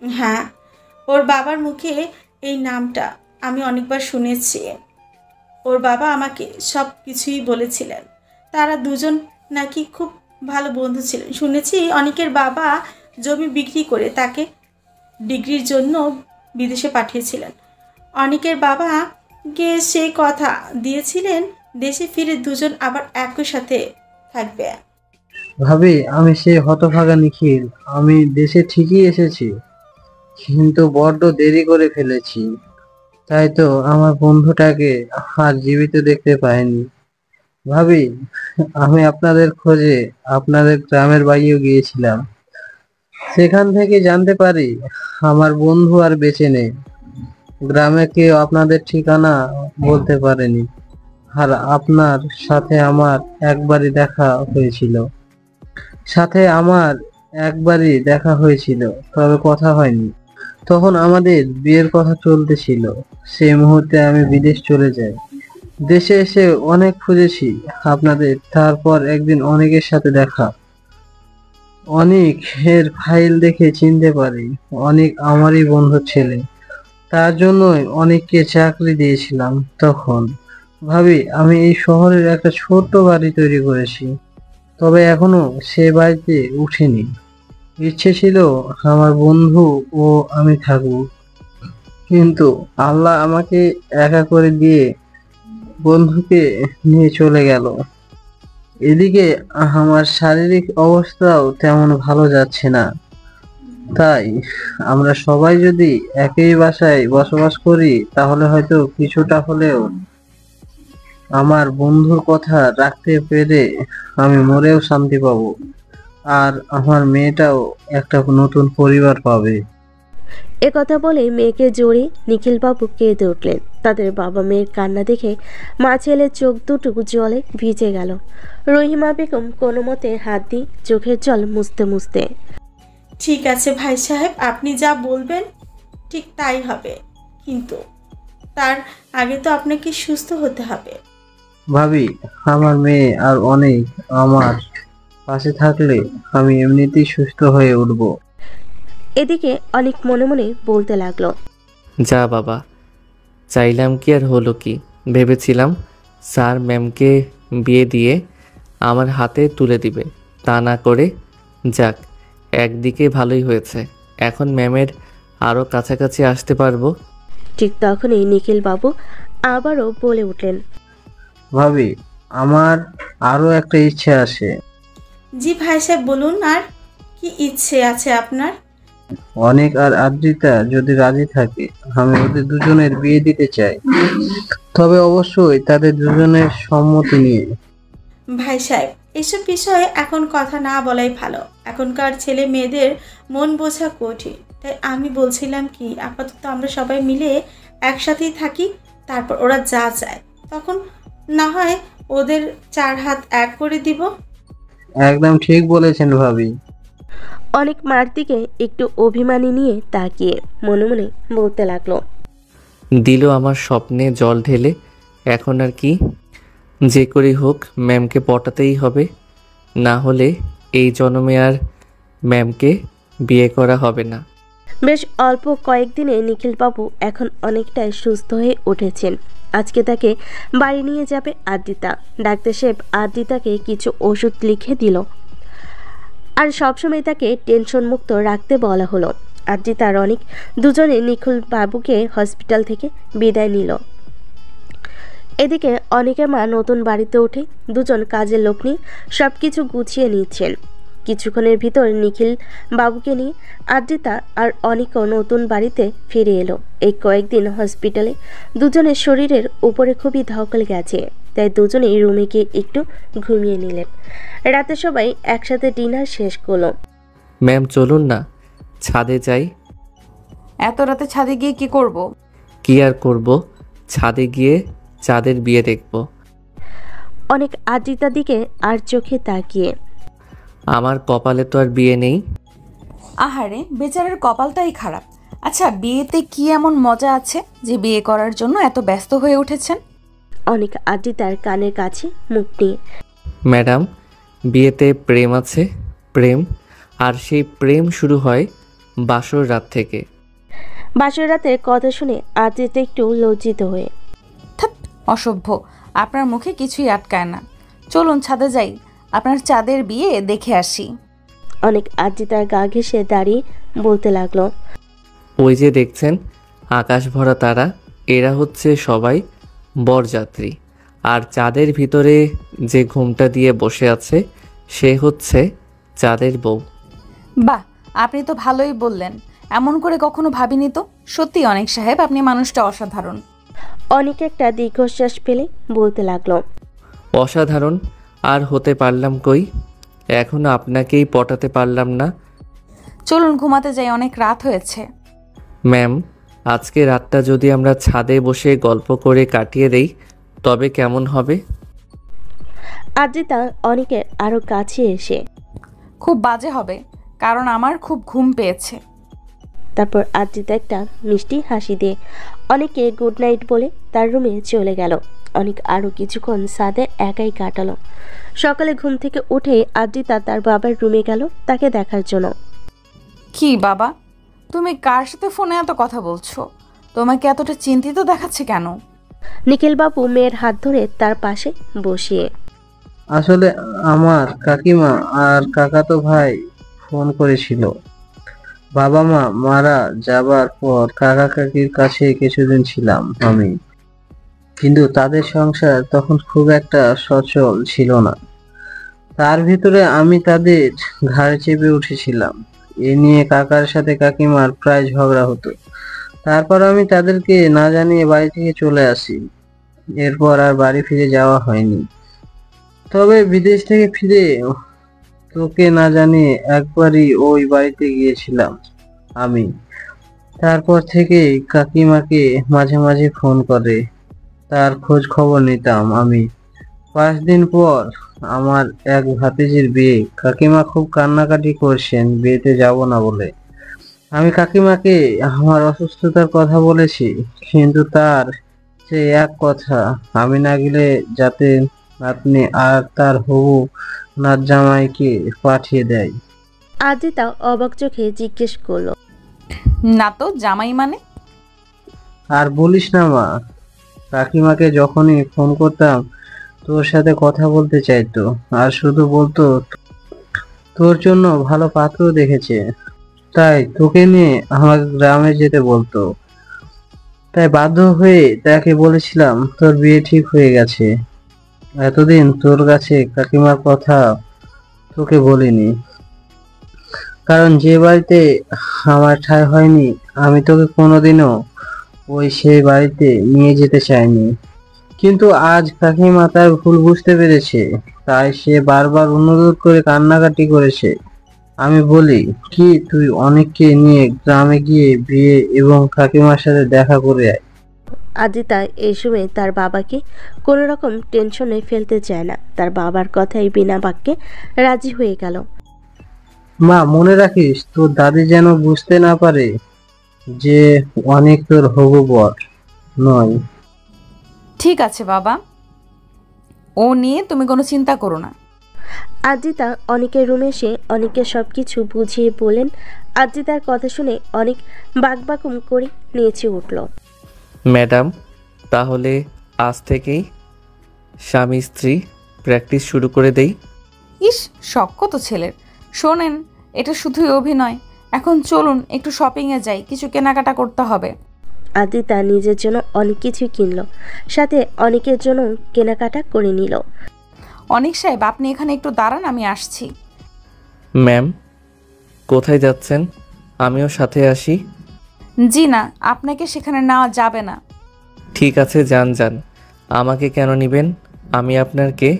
হ্যাঁ, ওর বাবার মুখে এই নামটা আমি অনেকবার শুনেছি। ওর বাবা আমাকে সব কিছুই বলেছিলেন। তারা দুজন নাকি খুব ভালো বন্ধু ছিলেন। শুনেছি অনেকের বাবা জমি বিক্রি করে তাকে ডিগ্রির জন্য বিদেশে পাঠিয়েছিলেন। অনেকের বাবাকে সেই কথা দিয়েছিলেন দেশে ফিরে দুজন আবার একই সাথে থাকবে। ভাবি, আমি সেই হতভাগা নিখিল। আমি দেশে ঠিকই এসেছি, কিন্তু বড্ড দেরি করে ফেলেছি। তাই তো আমার বন্ধুটাকে আর জীবিত দেখতে পাইনি। ভাবি, আমি আপনাদের খোঁজে আপনাদের গ্রামের বাড়িও গিয়েছিলাম। সেখান থেকে জানতে পারি আমার বন্ধু আর বেঁচে নেই। গ্রামে কেউ আপনাদের ঠিকানা বলতে পারেনি। আর আপনার সাথে আমার একবারই দেখা হয়েছিল, তবে কথা হয়নি। তখন আমাদের বিয়ের কথা চলতেছিল। সেই মুহূর্তে আমি বিদেশ চলে যাই। দেশে এসে অনেক খুঁজেছি আপনাদের। তারপর একদিন অনেকের সাথে দেখা। অনেকের ফাইল দেখে চিনতে পারি অনেক আমারই বন্ধু ছেলে। তার জন্যই অনেককে চাকরি দিয়েছিলাম তখন। ভাবি, আমি এই শহরের একটা ছোট্ট বাড়ি তৈরি করেছি, তবে এখনো সে বাড়িতে উঠিনি। ইচ্ছে ছিল আমার বন্ধু ও আমি থাকবো, কিন্তু আল্লাহ আমাকে একা করে দিয়ে বন্ধুকে নিয়ে চলে গেল। এদিকে আমার শারীরিক অবস্থাও তেমন ভালো যাচ্ছে না। তাই আমরা সবাই যদি একই বাসায় বসবাস করি, তাহলে হয়তো কিছুটা হলেও আমার বন্ধুর কথা রাখতে পেরে আমি মরেও শান্তি পাবো, আর আমার মেয়েটাও একটা নতুন পরিবার পাবে। একথা বলে মেয়েকে জড়িয়ে নিখিলবাবু কেঁদে উঠলেন। তাদের বাবা মেয়ের কান্না দেখে মা ছেলের চোখ দুটো জলে ভিজে গেল। রহিমা বেগম কোনো মতে হাত দিয়ে চোখের জল মুছতে মুছতে, ঠিক আছে ভাই সাহেব, আপনি যা বলবেন ঠিক তাই হবে, কিন্তু তার আগে তো আপনাকে সুস্থ হতে হবে। ভাবি, আমার মেয়ে আর অনেক আমার পাশে থাকলে আমি এমনিতেই সুস্থ হয়ে উঠবো। এদিকে অনেক মনে মনে বলতে লাগলো, যা বাবা, চাইলাম কি আর হলো কি। ভেবেছিলাম স্যার ম্যামকে বিয়ে দিয়ে আমার হাতে তুলে দিবে, তা না করে যাক, একদিকে ভালোই হয়েছে। এখন ম্যামের আরও কাছাকাছি আসতে পারবো। ঠিক তখনই নিখিলবাবু আবারও বলে উঠলেন, ভাবি, আমার আরো একটা ইচ্ছে আছে। জি ভাই সাহেব, বলুন, আর কি ইচ্ছে আছে আপনার? অনেক আর আদ্রিতা যদি রাজি থাকে, আমি ওদের দুজনের বিয়ে দিতে চাই, তবে অবশ্যই তাদের দুজনের সম্মতি নিয়ে। ভাই সাহেব, এসব বিষয়ে এখন কথা না বলাই ভালো। এখনকার ছেলে মেয়েদের মন বোঝা কঠিন। তাই আমি বলছিলাম কি, আপাতত আমরা সবাই মিলে একসাথেই থাকি, তারপর ওরা যা চায় তখন না হয় ওদের 4 হাত এক করে দিব। একদম ঠিক বলেছেন ভাবি। অনেক মার দিকে একটু অভিমানী নিয়ে তাকিয়ে মনে মনে বলতে লাগলো, দিল আমার স্বপ্নে জল ঢেলে। এখন আর কি, যে করেই হোক ম্যামকে পটাতেই হবে, না হলে এই জন্মে আর ম্যামকে বিয়ে করা হবে না। বেশ অল্প কয়েকদিনে নিখিলবাবু এখন অনেকটাই সুস্থ হয়ে উঠেছেন। আজকে তাকে বাড়ি নিয়ে যাবে আদ্রিতা। ডাক্তার সাহেব আদ্রিতাকে কিছু ওষুধ লিখে দিল, আর সবসময় তাকে টেনশন মুক্ত রাখতে বলা হলো। আদ্রিতা আর অনেক দুজনে নিখিলবাবুকে হসপিটাল থেকে বিদায় নিল। এদিকে অনেকের মা নতুন বাড়িতে উঠে দুজন কাজের লোক নিয়ে সব কিছু গুছিয়ে নিচ্ছেন। কিছুক্ষণের ভিতর নিখিল বাবুকে নিয়ে আদ্রিতা আর অনেকও নতুন বাড়িতে ফিরে এলো। এই কয়েকদিন হসপিটালে দুজনের শরীরের উপরে খুবই ধকল গেছে, তাই দুজনেই রুমে গিয়ে একটু ঘুমিয়ে নিলেন। রাতে সবাই একসাথে ডিনার শেষ করলো। ম্যাম চলুন না, ছাদে যাই। এত রাতে ছাদে গিয়ে কি করব? কি আর করব, ছাদে গিয়ে চাঁদের বিয়ে দেখব। অনেক আদ্রিতার দিকে আর চোখে তাকিয়ে, আমার কপালে তো আর বিয়ে নেই। আহারে, বেচারার কপালটাই খারাপ। আচ্ছা, বিয়েতে কি এমন মজা আছে যে বিয়ে করার জন্য এত ব্যস্ত হয়ে উঠেছেন? অনেক আদ্রিতার কানের কাছে মুখ নিয়ে, ম্যাডাম, বিয়েতে প্রেম আছে, প্রেম, আর সেই প্রেম শুরু হয় বাসর রাত থেকে। বাসর রাতের কথা শুনে আদ্রিতা একটু লজ্জিত হয়ে, অসভ্য, আপনার মুখে কিছুই আটকায় না। চলুন ছাদে যাই, আপনার চাঁদের বিয়ে দেখে আসি। অনেক আদ্রিতার গা ঘেঁষে দাঁড়িয়ে বলতে লাগলো, ওই যে দেখছেন আকাশ ভরা তারা, এরা হচ্ছে সবাই বরযাত্রী। আর চাঁদের ভিতরে যে ঘুমটা দিয়ে বসে আছে সে হচ্ছে চাঁদের বউ। বাহ, আপনি তো ভালোই বললেন। এমন করে কখনো ভাবিনি তো। সত্যি অনেক সাহেব, আপনি মানুষটা অসাধারণ। অনেক একটা দীর্ঘশ্বাস ফেলে বলতে লাগলো, অসাধারণ আর হতে পারলাম কই? এখনো আপনাকেই পটাতে পারলাম না। চলুন ঘুমাতে যাই, অনেক রাত হয়েছে। ম্যাম, আজকে রাতটা যদি আমরা ছাদে বসে গল্প করে কাটিয়ে দেই তবে কেমন হবে? আদ্রিতা অনেকের আরো কাছে এসে, খুব বাজে হবে, কারণ আমার খুব ঘুম পেয়েছে। তারপর আদ্রিতা একটা মিষ্টি হাসি দিয়ে অনেকে গুড নাইট বলে তার রুমে চলে গেল। অনেক আরও কিছুক্ষণ ছাদে একাই কাটালো। সকালে ঘুম থেকে উঠে আদ্রিতা তার বাবার রুমে গেল তাকে দেখার জন্য। কি বাবা, তুমি কার সাথে ফোনে এত কথা বলছো? তোমাকে এতটা চিন্তিত দেখাচ্ছে কেন? নিখিল বাবু মেয়ের হাত ধরে তার পাশে বসিয়ে, আসলে আমার কাকিমা আর কাকাতো ভাই ফোন করেছিল। বাবা মা মারা যাবার পর কাকা কাকির কাছে কিছুদিন ছিলাম আমি, কিন্তু তাদের সংসার তখন খুব একটা সচল ছিল না। তার ভিতরে আমি তাদের ঘাড়ে চেপে উঠেছিলাম। এ নিয়ে কাকার সাথে কাকিমার প্রায় ঝগড়া হতো। তারপর আমি তাদেরকে না জানিয়ে বাড়ি থেকে চলে আসি। এরপর আর বাড়ি ফিরে যাওয়া হয়নি। তবে বিদেশ থেকে ফিরে তোকে না জানিয়ে একবারই ওই বাড়িতে গিয়েছিলাম আমি। তারপর থেকে কাকিমাকে মাঝে মাঝে ফোন করে তার খোঁজ খবর নিতাম আমি। 5 দিন পর আমার এক ভাতিজির বিয়ে। কাকিমা খুব কান্নাকাটি করছেন বিয়েতে যাব না বলে। আমি কাকিমাকে আমার অসুস্থতার কথা বলেছি, কিন্তু তার সে এক কথা, আমি না গেলে যাতে নাতনি আর তার হবু নাত জামাইকে পাঠিয়ে দেয়। আদ্রিতা অবাক চোখে জিজ্ঞেস করলো, না তো, জামাই মানে? আর বলিস না মা, কাকিমাকে যখনই ফোন করতাম তোর সাথে কথা বলতে চাইতো, আর শুধু বলতো তোর জন্য ভালো পাত্র দেখেছে, তাই তোকে নিয়ে আমার গ্রামে যেতে বলতো। তাই বাধ্য হয়ে তাকে বলেছিলাম তোর বিয়ে ঠিক হয়ে গেছে। এতদিন তোর কাছে কাকিমার কথা তোকে বলিনি, কারণ যে বাড়িতে আমার ঠাঁই হয়নি আমি তোকে কোনোদিনও সেই বাড়িতে নিয়ে যেতে চাইনি। কিন্তু আজ কাকিমা তার ভুল বুঝতে পেরেছে, তাই সে বারবার অনুরোধ করে কান্নাকাটি করেছে। আমি বলি কি, তুই অনেককে নিয়ে গ্রামে গিয়ে বিয়ে এবং কাকিমার সাথে দেখা করে আয়। আদ্রিতা এই সময় তার বাবাকে কোনো রকম টেনশনে ফেলতে চায় না। তার বাবার কথাই বিনা বাক্যে রাজি হয়ে গেল। মা, মনে রাখিস তোর দাদি যেন বুঝতে না পারে যে অনেক তোর হবু বর নয়। ঠিক আছে বাবা, ও নিয়ে তুমি কোনো চিন্তা করো না। আদ্রিতা অনেকের রুমে এসে অনেককে সব কিছু বুঝিয়ে বলেন। আদ্রিতার কথা শুনে অনেক বাকবাকুম করে নেচে উঠল। ম্যাডাম, তাহলে আজ থেকেই স্বামী স্ত্রী প্র্যাকটিস শুরু করে দেই। ইস, শখ কত ছেলের। শোনেন, এটা শুধুই অভিনয়। এখন চলুন একটু শপিংয়ে যাই, কিছু কেনাকাটা করতে হবে। আদ্রিতা নিজের জন্য অনেক কিছু কিনল, সাথে অনেকের জন্য কেনাকাটা করে নিল। অনেক সাহেব, আপনি এখানে একটু দাঁড়ান, আমি আসছি। ম্যাম, কোথায় যাচ্ছেন? আমিও সাথে আসি। জি না, আপনাকে সেখানে নেওয়া যাবে না। ঠিক আছে, যান যান। আমাকে কেন নেবেন? আমি আপনার কে?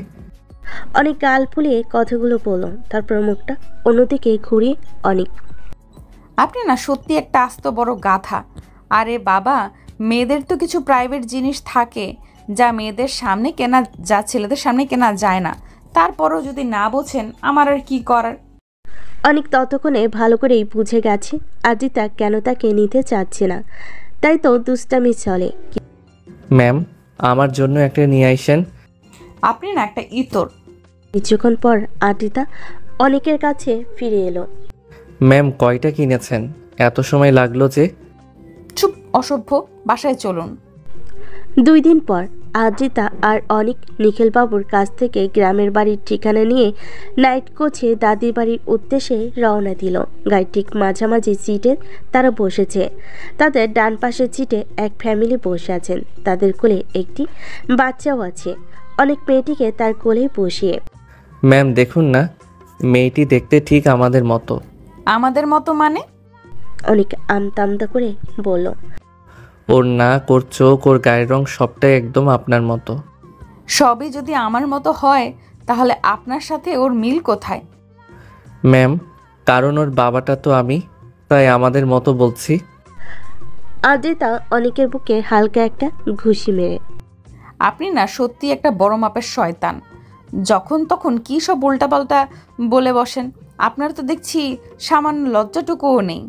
অনেক গাল ফুলিয়ে কথাগুলো বলল, তারপর মুখটা অন্যদিকে ঘুরিয়ে অনেক, আপনি না সত্যি একটা আস্ত বড় গাধা। আরে বাবা, মেয়েদের তো কিছু প্রাইভেট জিনিস থাকে যা মেয়েদের সামনে কেনা, যা ছেলেদের সামনে কেনা যায় না। তারপরও যদি না বোঝেন, আমার আর কি করার। অনেক ততক্ষণে ভালো করেই বুঝে গেছে আদ্রিতা কেন তাকে নিতে চাচ্ছে না, তাই তো দুষ্টামি চলে। ম্যাম, আমার জন্য একটা নিয়ে আইসেন। আপনি না একটা ইতর। কিছুক্ষণ পর আদ্রিতা অনেকের কাছে ফিরে এলো। ম্যাম, কয়টা কিনেছেন? এত সময় লাগলো যে? চুপ, অসভ্য, বাসায় চলুন। 2 দিন পর আদ্রিতা আর অনেক নিখিলবাবুর কাছ থেকে গ্রামের বাড়ির ঠিকানা নিয়ে নাইট কোচে দাদির বাড়ির উদ্দেশ্যে রওনা দিল। গাড়ির ঠিক মাঝামাঝি সিটে তারা বসেছে। তাদের ডান পাশের সিটে এক ফ্যামিলি বসে আছেন। তাদের কোলে একটি বাচ্চাও আছে। অনেক মেয়েটিকে তার কোলে বসিয়ে, ম্যাম দেখুন না, মেয়েটি দেখতে ঠিক আমাদের মতো। আমাদের মতো মানে? অনেক আমতা করে বলল, ওর নাক, ওর চোখ, ওর গায়ের রং সবটাই একদম আপনার মতো। সবই যদি আমার মতো হয় তাহলে আপনার সাথে ওর মিল কোথায়? ম্যাম কারণ ওর বাবাটা তো আমি, তাই আমাদের মতো বলছি। আদ্রিতা অনেকের বুকে হালকা একটা ঘুষি মেরে, আপনি না সত্যি একটা বড় মাপের শয়তান। যখন তখন কী সব উল্টাপাল্টা বলে বসেন। আপনার তো দেখছি সামান্য লজ্জাটুকুও নেই।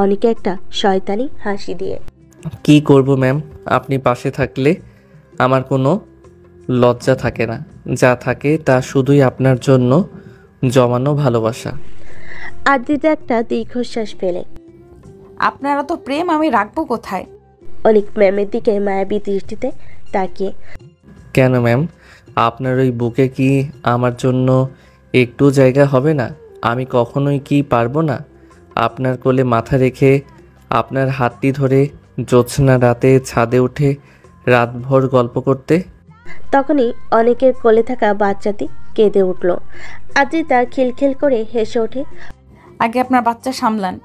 অনেকে একটা শয়তানি হাসি দিয়ে, কি করব ম্যাম, আপনি পাশে থাকলে আমার কোনো লজ্জা থাকে না। যা থাকে তা শুধুই আপনার জন্য জমানো ভালোবাসা। আদ্রিতা একটা দীর্ঘশ্বাস ফেলে, আপনারা তো প্রেম আমি রাখবো কোথায়? অনেক ম্যামের দিকে মায়াবী দৃষ্টিতে তাকিয়ে, কেন ম্যাম, আপনার ওই বুকে কি আমার জন্য একটু জায়গা হবে না? আমি কখনোই কি পারবো না আপনার কোলে মাথা রেখে আপনার হাতটি ধরে জ্যোৎস্না রাতে ছাদে উঠে রাতভর গল্প করতে? তখনই অনেকের কোলে থাকা বাচ্চাটি কেঁদে উঠল। আদ্রিতা খিলখিল করে হেসে ওঠে, আগে আপনার বাচ্চা সামলান।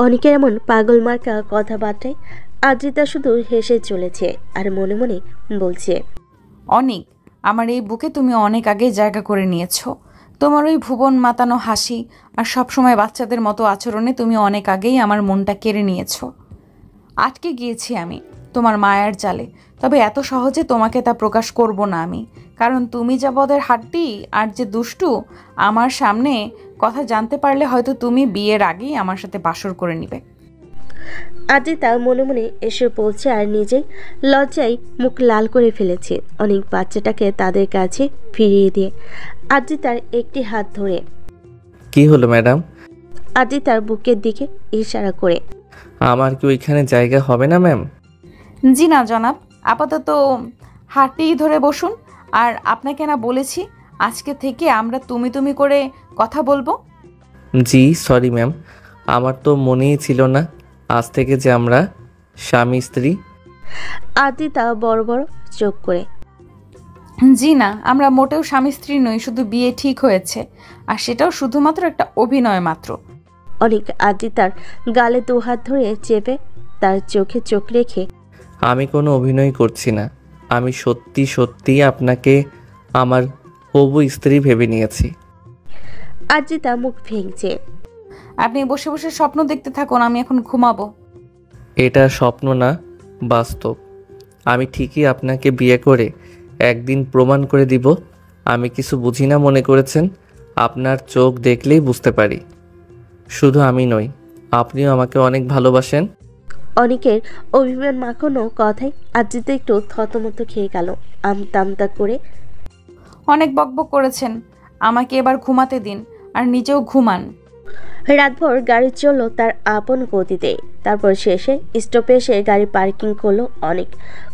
অনেকের এমন পাগল মার্কা কথাবার্তায় আদ্রিতা শুধু হেসে চলেছে আর মনে মনে বলছে, অনেক, আমার এই বুকে তুমি অনেক আগে জায়গা করে নিয়েছো। তোমার ওই ভুবন মাতানো হাসি আর সবসময় বাচ্চাদের মতো আচরণে তুমি অনেক আগেই আমার মনটা কেড়ে নিয়েছো। আটকে গিয়েছি আমি তোমার মায়ার জালে, তবে এত সহজে তোমাকে তা প্রকাশ করব না আমি, কারণ তুমি যা বদের হাড্ডি আর যে দুষ্টু, আমার সামনে কথা জানতে পারলে হয়তো তুমি বিয়ের আগেই আমার সাথে বাসর করে নিবে। আদ্রিতা মনে মনে এসে বলছে আর নিজেই লজ্জায় মুখ লাল করে ফেলেছে। অনেক বাচ্চাটাকে তাদের কাছে ফিরিয়ে দিয়ে আদ্রিতার একটি হাত ধরে, কি হলো ম্যাডাম? আদ্রিতার বুকের দিকে ইশারা করে, আমার কি ওইখানে জায়গা হবে না ম্যাম? জি না জনাব, আপাতত হাতটিই ধরে বসুন। আর আপনাকে না বলেছি আজকে থেকে আমরা তুমি তুমি করে কথা বলবো? জি সরি ম্যাম, আমার তো মনেই ছিল না আজ থেকে যে আমরা স্বামী স্ত্রী। আদ্রিতা বড় বড় চোখ করে, জি না, আমরা মোটেও স্বামী স্ত্রী নই, শুধু বিয়ে ঠিক হয়েছে, আর সেটাও শুধুমাত্র একটা অভিনয় মাত্র। অনেক আদ্রিতার গালে দু হাত ধরে চেপে তার চোখে চোখ রেখে, আমি কোনো অভিনয় করছি না, আমি সত্যি সত্যি আপনাকে আমার হবু স্ত্রী ভেবে নিয়েছি। আদ্রিতা মুখ ভেঙছে, আপনি বসে বসে স্বপ্ন দেখতে থাকুন, আমি এখন ঘুমাবো। এটা স্বপ্ন না, বাস্তব। আমি ঠিকই আপনাকে বিয়ে করে একদিন প্রমাণ করে দিব আমি কিছু বুঝি না মনে করেছেন। আপনার চোখ দেখলেই বুঝতে পারি। শুধু আমি নই, আপনিও আমাকে অনেক ভালোবাসেন। অনেকের অভিমান মাখানো কথায় আদ্রিতা একটু থতমত খেয়ে গেল। আমতা করে, অনেক বকবক করেছেন, আমাকে এবার ঘুমাতে দিন আর নিজেও ঘুমান। রাতভর গাড়ি চলল তার আপন গতিতে। তারপর শেষে স্টপে এসে গাড়ি পার্কিং করলো অনেক।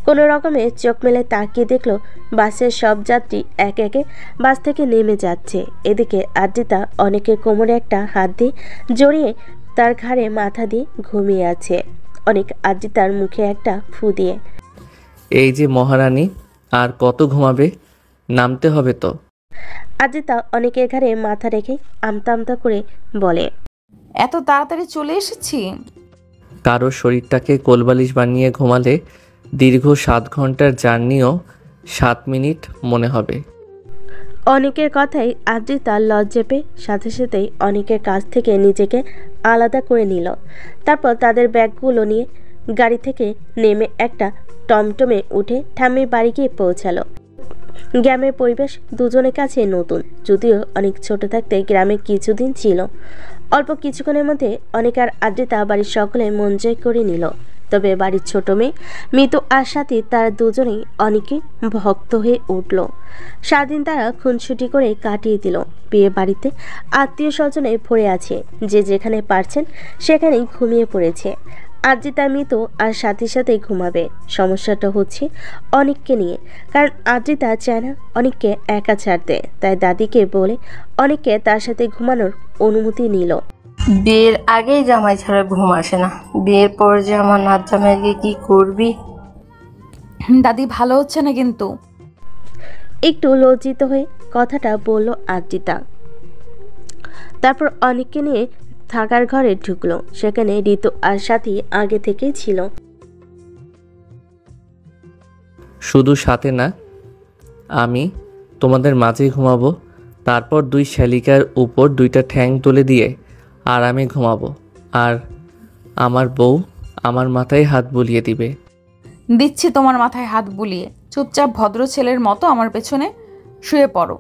কোনো রকমে চোখ মেলে তাকিয়ে দেখলো বাসের সব যাত্রী একে একে বাস থেকে নেমে যাচ্ছে। এদিকে আদ্রিতা অনেকের কোমরে একটা হাত দিয়ে জড়িয়ে তার ঘাড়ে মাথা দিয়ে ঘুমিয়ে আছে। অনেক আদ্রিতার মুখে একটা ফু দিয়ে, এই যে মহারানী, আর কত ঘুমাবে? নামতে হবে তো। আদ্রিতা অনেকের ঘাড়ে মাথা রেখে আমতা করে বলে, এত তাড়াতাড়ি চলে এসেছি? কারো শরীরটাকে কোলবালিশ বানিয়ে ঘুমালে দীর্ঘ 7 ঘন্টার জার্নিও 7 মিনিট মনে হবে। অনেকের কথাই আদ্রিতা লজ্জা পেয়ে সাথে সাথেই অনেকের কাছ থেকে নিজেকে আলাদা করে নিল। তারপর তাদের ব্যাগগুলো নিয়ে গাড়ি থেকে নেমে একটা টমটমে উঠে ঠাম্মির বাড়ি গিয়ে পৌঁছালো। গ্রামের পরিবেশ দুজনের কাছে নতুন, যদিও অনেক ছোট থাকতে গ্রামে কিছুদিন ছিল। অল্প কিছুক্ষণের মধ্যে অনেক আর আদ্রিতা বাড়ির সকলে মন জয় করে নিল। তবে বাড়ির ছোট মেয়ে মিতু আর সাথে তারা দুজনেই অনেকে ভক্ত হয়ে উঠল। সারাদিন তারা খুনসুটি করে কাটিয়ে দিল। বিয়ে বাড়িতে আত্মীয় স্বজনে ভরে আছে, যে যেখানে পারছেন সেখানেই ঘুমিয়ে পড়েছে। আদ্রিতা মৃত আর সাথে সাথে ঘুমাবে। সমস্যাটা হচ্ছে অনিককে নিয়ে, কারণ আদ্রিতা চায় না অনিককে একা ছাড়তে, তাই দাদিকে বলে অনিককে তার সাথে ঘুমানোর অনুমতি নিল। বিয়ের আগেই জামাই ছাড়া ঘুম আসে না, বিয়ের পর যে আমার নাচ জামাইকে কি করবি? দাদি ভালো হচ্ছে না কিন্তু। একটু লজ্জিত হয়ে কথাটা বলল আদ্রিতা। তারপর অনিককে নিয়ে থাকার ঘরে ঢুকলো। সেখানে ঋতু আর সাথী আগে থেকেই ছিল। শুধু সাথে না, আমি তোমাদের মাঝে ঘুমাবো। তারপর 2 শালিকার উপর 2টা ঠ্যাং তুলে দিয়ে আরামে ঘুমাবো। আর আমার বউ আমার মাথায় হাত বুলিয়ে দিবে। দিচ্ছি তোমার মাথায় হাত বুলিয়ে। চুপচাপ ভদ্র ছেলের মতো আমার পেছনে শুয়ে পড়ো।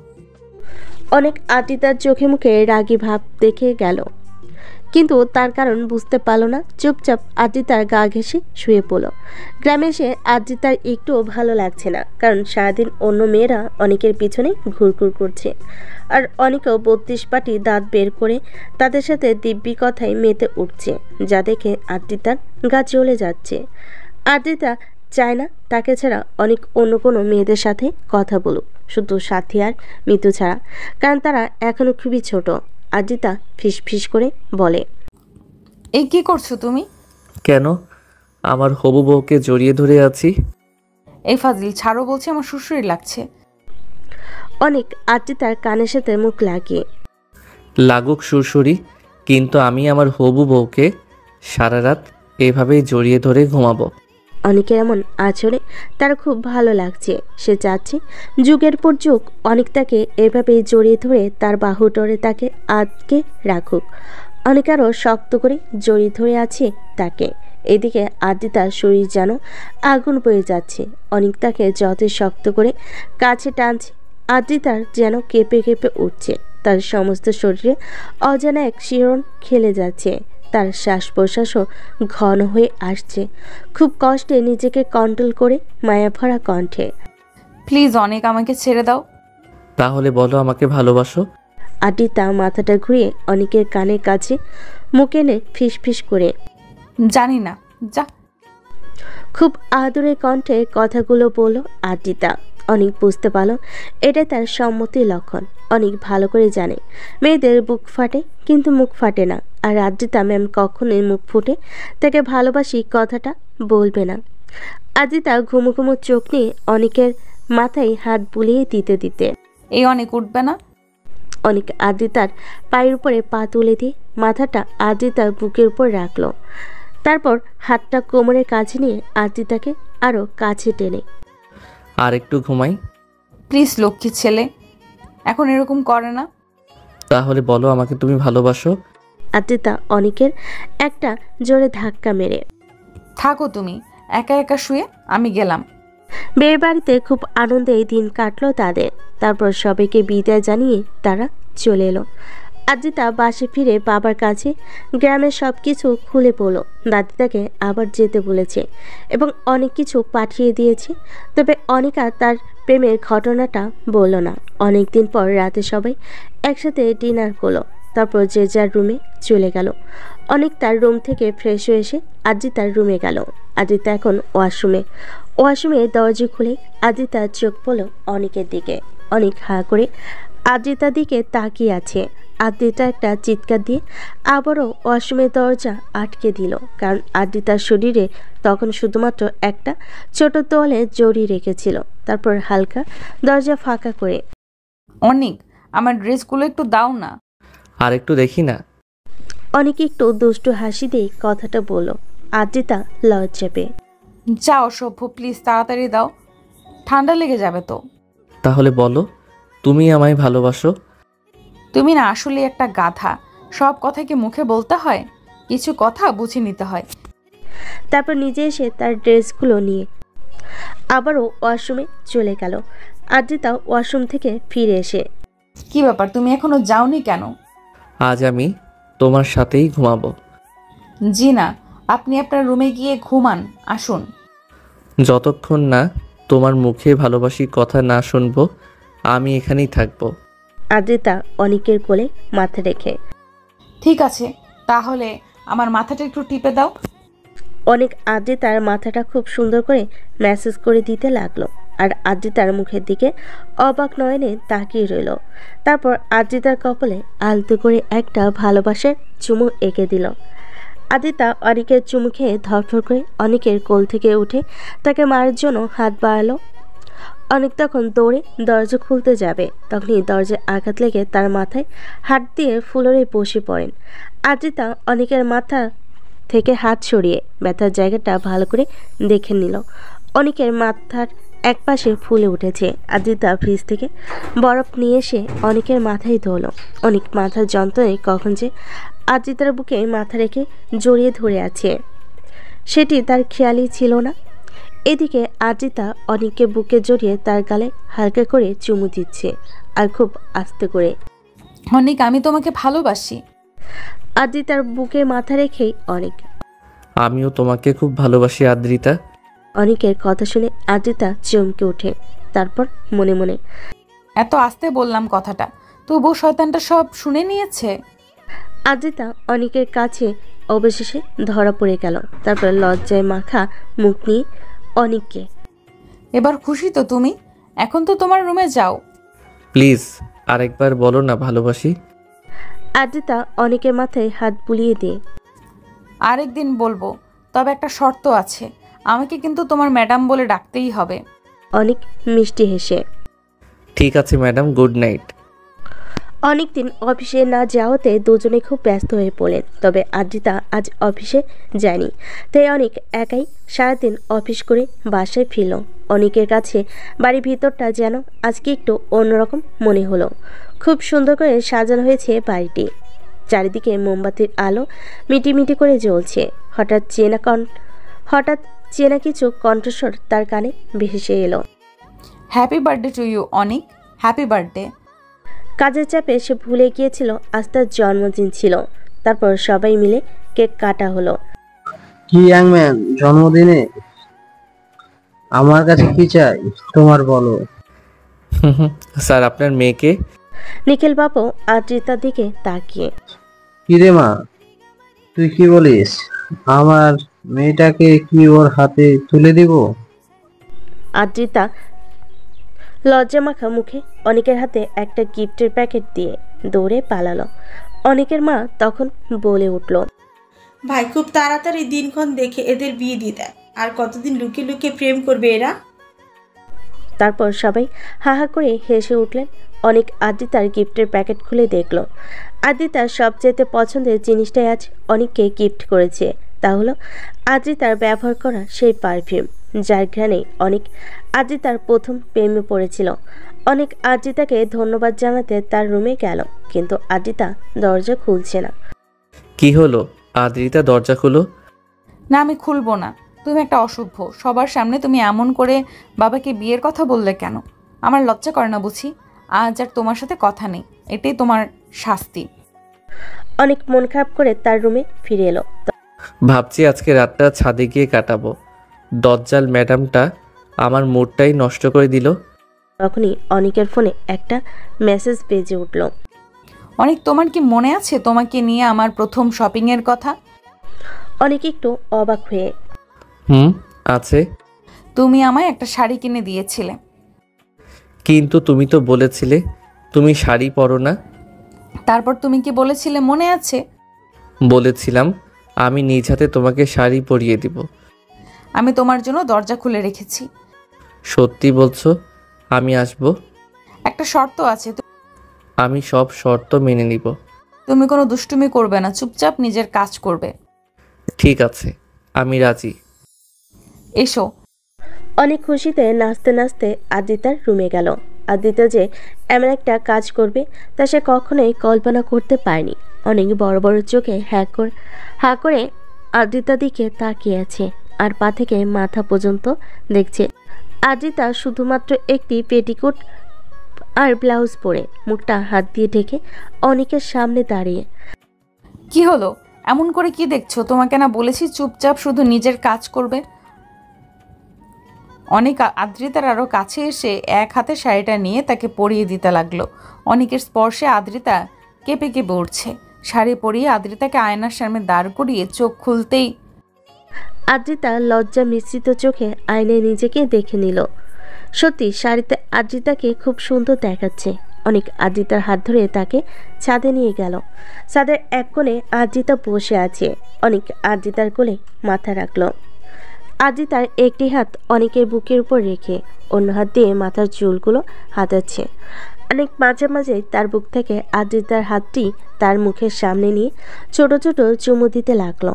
অনেক আদ্রিতার চোখে মুখে রাগী ভাব দেখে গেল, কিন্তু তার কারণ বুঝতে পারল না। চুপচাপ আদ্রিতার গা ঘেঁষে শুয়ে পড়ল। গ্রামে এসে আদ্রিতার একটুও ভালো লাগছে না, কারণ সারাদিন অন্য মেয়েরা অনেকের পিছনে ঘুরঘুর করছে, আর অনেকেও 32 পাটি দাঁত বের করে তাদের সাথে দিব্যি কথায় মেতে উঠছে, যা দেখে আদ্রিতার গা জ্বলে যাচ্ছে। আদ্রিতা চায় না তাকে ছাড়া অনেক অন্য কোনো মেয়েদের সাথে কথা বলুক, শুধু সাথী আর মৃত্যু ছাড়া, কারণ তারা এখনো খুবই ছোট। আদ্রিতা ফিস ফিস করে বলে, এই কি করছো তুমি? কেন? আমার হবু বউকে জড়িয়ে ধরে আছি। এই ফাজিল ছাড়ো বলছে, আমার শ্বশুরি লাগছে। অনেক আদ্রিতার কানের সাথে মুখ লাগিয়ে, লাগুক সুরসুরি, কিন্তু আমি আমার হবু বউকে সারা রাত এভাবেই জড়িয়ে ধরে ঘুমাবো। অনেকের এমন আচরণে তার খুব ভালো লাগছে। সে চাচ্ছে যুগের পর যুগ অনেক তাকে এভাবেই জড়িয়ে ধরে তার বাহু ডরে তাকে আটকে রাখুক। অনেক আরও শক্ত করে জড়িয়ে ধরে আছে তাকে। এদিকে আদ্রিতার শরীর যেন আগুন বয়ে যাচ্ছে। অনেক তাকে যত শক্ত করে কাছে টানছে, আদ্রিতার যেন কেঁপে কেঁপে উঠছে। তার সমস্ত শরীরে অজানা এক শিহরণ খেলে যাচ্ছে। তার শ্বাস প্রশ্বাসও ঘন হয়ে আসছে। খুব কষ্টে নিজেকে কন্ট্রোল করে মায়াভরা কণ্ঠে, প্লিজ অনেক, আমাকে ছেড়ে দাও। তাহলে বলো আমাকে ভালোবাসো। আদ্রিতা মাথাটা ঘুরিয়ে অনেকের কানের কাছে মুখ এনে ফিস ফিস করে, জানি না, যা। খুব আদরে কণ্ঠে কথাগুলো বলল আদ্রিতা। অনেক বুঝতে পারল এটাই তার সম্মতির লক্ষণ। অনেক ভালো করে জানে মেয়েদের বুক ফাটে, কিন্তু মুখ ফাটে না। আর আদ্রিতা ম্যাম কখনোই মুখ ফুটে তাকে ভালোবাসি কথাটা বলবে না। আদ্রিতা ঘুমো ঘুমো চোখ নিয়ে অনেকের মাথায় হাত বুলিয়ে দিতে দিতে, এই অনেক উঠবে না। অনেক আদ্রিতার পায়ের উপরে পা তুলে দিয়ে মাথাটা আদ্রিতার বুকের উপর রাখলো। তারপর হাতটা কোমরের কাছে নিয়ে আদ্রিতাকে আরও কাছে টেনে, আর একটু ঘুমাই। প্লিজ লক্ষ্মী ছেলে, এখন এরকম করে না। তাহলে বলো আমাকে তুমি ভালোবাসো। আদ্রিতা অনেকের একটা জোরে ধাক্কা মেরে, থাকো তুমি একা একা শুয়ে, আমি গেলাম। বিয়ের বাড়িতে খুব আনন্দে দিন কাটলো তাদের। তারপর সবাইকে বিদায় জানিয়ে তারা চলে এলো। আদ্রিতা বাসে ফিরে বাবার কাছে গ্রামের সব কিছু খুলে পড়ল। দাদি তাকে আবার যেতে বলেছে এবং অনেক কিছু পাঠিয়ে দিয়েছে, তবে অনিকা তার প্রেমের ঘটনাটা বলল না। অনেক দিন পর রাতে সবাই একসাথে ডিনার করলো। তারপর যে যার রুমে চলে গেল। অনেক তার রুম থেকে ফ্রেশ হয়ে এসে আদ্রিতার রুমে গেল। আদ্রিতা এখন ওয়াশরুমে দরজা খুলে আদ্রিতার চোখ পড়ল অনেকের দিকে। অনেক হা করে আদ্রিতার দিকে তাকিয়ে আছে। আদ্রিতা একটা চিৎকার দিয়ে আবারও ওয়াশরুমের দরজা আটকে দিল, কারণ আদ্রিতার শরীরে তখন শুধুমাত্র একটা ছোট তোয়ালে জড়িয়ে রেখেছিল। তারপর হালকা দরজা ফাঁকা করে, অনেক, আমার ড্রেসগুলো একটু দাও না। আর একটু দেখি না। অনেক একটু দুষ্টু হাসি দিয়ে কথাটা বলল। আদ্রিতা লজ্জা পেয়ে, যাও সভ্য, প্লিজ তাড়াতাড়ি দাও, ঠান্ডা লেগে যাবে তো। তাহলে বলো তুমি আমায় ভালোবাসো। তুমি না আসলে একটা গাধা, সব কথা কি মুখে বলতে হয়? কিছু কথা বুঝে নিতে হয়। তারপর নিজে এসে তার ড্রেসগুলো নিয়ে আবারও ওয়াশরুমে চলে গেল। আদ্রিতা ওয়াশরুম থেকে ফিরে এসে, কি ব্যাপার, তুমি এখনো যাওনি কেন? আজ আমি তোমার সাথেই ঘুমাবো। জি না, আপনি আপনার রুমে গিয়ে ঘুমান, আসুন। যতক্ষণ না তোমার মুখে ভালোবাসি কথা না শুনবো আমি এখানেই থাকবো। আদ্রিতা অনেকের কোলে মাথা রেখে, ঠিক আছে, তাহলে আমার মাথাটা একটু টিপে দাও। অনেক আদ্রিতার মাথাটা খুব সুন্দর করে ম্যাসেজ করে দিতে লাগলো আর আদ্রিতার মুখের দিকে অবাক নয়নে তাকিয়ে রইল। তারপর আদ্রিতার কপালে আলতো করে একটা ভালোবাসার চুমু এঁকে দিল। আদ্রিতা অনিকের চুমু খেয়ে ধরফর করে অনিকের কোল থেকে উঠে তাকে মারার জন্য হাত বাড়ালো। অনিক তখন দৌড়ে দরজা খুলতে যাবে, তখনই দরজায় আঘাত লেগে তার মাথায় হাত দিয়ে ফ্লোরে বসে পড়েন। আদ্রিতা অনিকের মাথা থেকে হাত সরিয়ে ব্যথার জায়গাটা ভালো করে দেখে নিল। অনিকের মাথার একপাশে ফুলে উঠেছে। আদ্রিতা ফ্রিজ থেকে বরফ নিয়ে এসে অনিকের মাথায় ধরল। অনিক মাথার যন্ত্রণায় কখন যে আদ্রিতার বুকে মাথা রেখে জড়িয়ে ধরে আছে সেটি তার খেয়ালই ছিল না। এদিকে আদ্রিতা অনিককে বুকে জড়িয়ে তার গালে হালকা করে চুমু দিচ্ছে আর খুব আস্তে করে। অনিক, আমি তোমাকে ভালোবাসি। আদ্রিতার বুকে মাথা রেখেই অনিক, আমিও তোমাকে খুব ভালোবাসি আদ্রিতা। অনিকের কথা শুনে আদ্রিতা চমকে ওঠে। তারপর মনে মনে, এত আস্তে বললাম কথাটা, তবু শয়তানটা সব শুনে নিয়েছে। আদ্রিতা অনিকের কাছে অবশেষে ধরা পড়ে গেল। তারপর লজ্জায় মাখা মুখ নিয়ে অনিককে, এবার খুশি তো তুমি? এখন তো তোমার রুমে যাও। প্লিজ আরেকবার বলো না ভালোবাসি। আদ্রিতা অনিকের মাথায় হাত বুলিয়ে দিয়ে, আরেকদিন বলবো, তবে একটা শর্ত আছে, আমাকে কিন্তু তোমার ম্যাডাম বলে ডাকতেই হবে। অনিক মিষ্টি হেসে, ঠিক আছে ম্যাডাম, গুড নাইট। অনেকদিন অফিসে না যাওয়াতে দুজনে খুব ব্যস্ত হয়ে পড়লেন। তবে আদ্রিতা আজ অফিসে যায়নি, তাই অনেক একাই সারাদিন অফিস করে বাসায় ফিরল। অনেকের কাছে বাড়ির ভিতরটা যেন আজকে একটু অন্যরকম মনে হলো। খুব সুন্দর করে সাজানো হয়েছে বাড়িটি, চারিদিকে মোমবাতির আলো মিটিমিটি করে জ্বলছে। হঠাৎ চেনা কিছু কণ্ঠস্বর তার কানে ভেসে এলো। Happy birthday to you Anik, happy birthday. কাজের চাপে সে ভুলে গিয়েছিল আজ তার জন্মদিন ছিল। তারপর সবাই মিলে কেক কাটা হলো। কি ইয়াংম্যান, জন্মদিনে আমার কাছে কি চাই তোমার বলো। স্যার আপনার মেয়েকে। নিখিল বাবু আদ্রিতার দিকে তাকিয়ে, কি রে মা, তুই কি বলিস? আমার মেয়েটাকে কি ওর হাতে তুলে দিব? আদ্রিতা লজ্জা মাখা মুখে অনিকের হাতে একটা গিফটের প্যাকেট দিয়ে দৌড়ে পালালো। অনিকের মা তখন বলে উঠল, ভাই খুব তাড়াতাড়ি দিনক্ষণ দেখে এদের বিয়ে দিয়ে দেয়। আর কতদিন লুকিয়ে লুকিয়ে প্রেম করবে এরা? তারপর সবাই হাহা করে হেসে উঠলেন। অনেক আদ্রিতার গিফটের প্যাকেট খুলে দেখল। আদ্রিতার সবচেয়ে পছন্দের জিনিসটাই আজ অনেককে গিফট করেছে, তা হলো আদ্রিতার ব্যবহার করা সেই পারফিউম, যার ঘ্রাণে অনেক আদ্রিতার প্রথম প্রেমে পড়েছিল। অনেক আদ্রিতাকে ধন্যবাদ জানাতে তার রুমে গেল, কিন্তু আদ্রিতা দরজা খুলছে না। কি হলো আদ্রিতা, দরজা খুলো। না, আমি খুলবো না। তুমি একটা অসভ্য। সবার সামনে তুমি এমন করে বাবাকে বিয়ের কথা বললে কেন? আমার লজ্জা করে না বুঝি? আজ আর তোমার সাথে কথা নেই, এটাই তোমার শাস্তি। অনেক মন খারাপ করে তার রুমে ফিরে এলো। ভাবছি আজকে রাতটা ছাদে গিয়ে কাটাবো। দজ্জাল ম্যাডামটা আমার মুডটাই নষ্ট করে দিল। তখনই অনিকের ফোনে একটা মেসেজ বেজে উঠল। অনেক, তোমার কি মনে আছে তোমাকে নিয়ে আমার প্রথম শপিংয়ের কথা? অনেক একটু অবাক হয়ে, আছে। তুমি আমায় একটা শাড়ি কিনে দিয়েছিলে। কিন্তু তুমি তো বলেছিলে তুমি শাড়ি পরো না। তারপর তুমি কি বলেছিলে মনে আছে? বলেছিলাম আমি নিজ হাতে তোমাকে শাড়ি পরিয়ে দিব। আমি তোমার জন্য দরজা খুলে রেখেছি। সত্যি বলছো? আমি আসবো। একটা শর্ত আছে। আমি সব শর্ত মেনে নিব। তুমি কোনো দুষ্টুমি করবে না, চুপচাপ নিজের কাজ করবে। ঠিক আছে, আমি রাজি। এসো। অনেক খুশিতে নাচতে নাচতে আদ্রিতার রুমে গেল। আদ্রিতা যে এমন একটা কাজ করবে তা সে কখনোই কল্পনা করতে পারেনি। অনেক বড় বড় চোখে হা করে আদ্রিতার দিকে তাকিয়ে আছে আর পা থেকে মাথা পর্যন্ত দেখছে। আদ্রিতা শুধুমাত্র একটি পেটিকোট আর ব্লাউজ পরে মুখটা হাত দিয়ে ঢেকে অনেকের সামনে দাঁড়িয়ে। কি হলো? এমন করে কি দেখছো? তোমাকে না বলেছি চুপচাপ শুধু নিজের কাজ করবে? অনেক আদ্রিতার আরও কাছে এসে এক হাতে শাড়িটা নিয়ে তাকে পরিয়ে দিতে লাগলো। অনেকের স্পর্শে আদ্রিতা কেঁপে কেঁপে উঠছে। শাড়ি পরিয়ে আদ্রিতাকে আয়নার সামনে দাঁড় করিয়ে চোখ খুলতেই আদ্রিতা লজ্জা মিশ্রিত চোখে আয়নায় নিজেকে দেখে নিল। সত্যি শাড়িতে আদ্রিতাকে খুব সুন্দর দেখাচ্ছে। অনেক আদ্রিতার হাত ধরে তাকে ছাদে নিয়ে গেল। ছাদের এক কোণে আদ্রিতা বসে আছে। অনেক আদ্রিতার কোলে মাথা রাখলো। আদ্রিতার একটি হাত অনেকের বুকের উপর রেখে অন্য হাত দিয়ে মাথার চুলগুলো হাতাচ্ছে। অনেক মাঝে মাঝে তার বুক থেকে আদ্রিতার হাতটি তার মুখের সামনে নিয়ে ছোট ছোট চুমু দিতে লাগলো।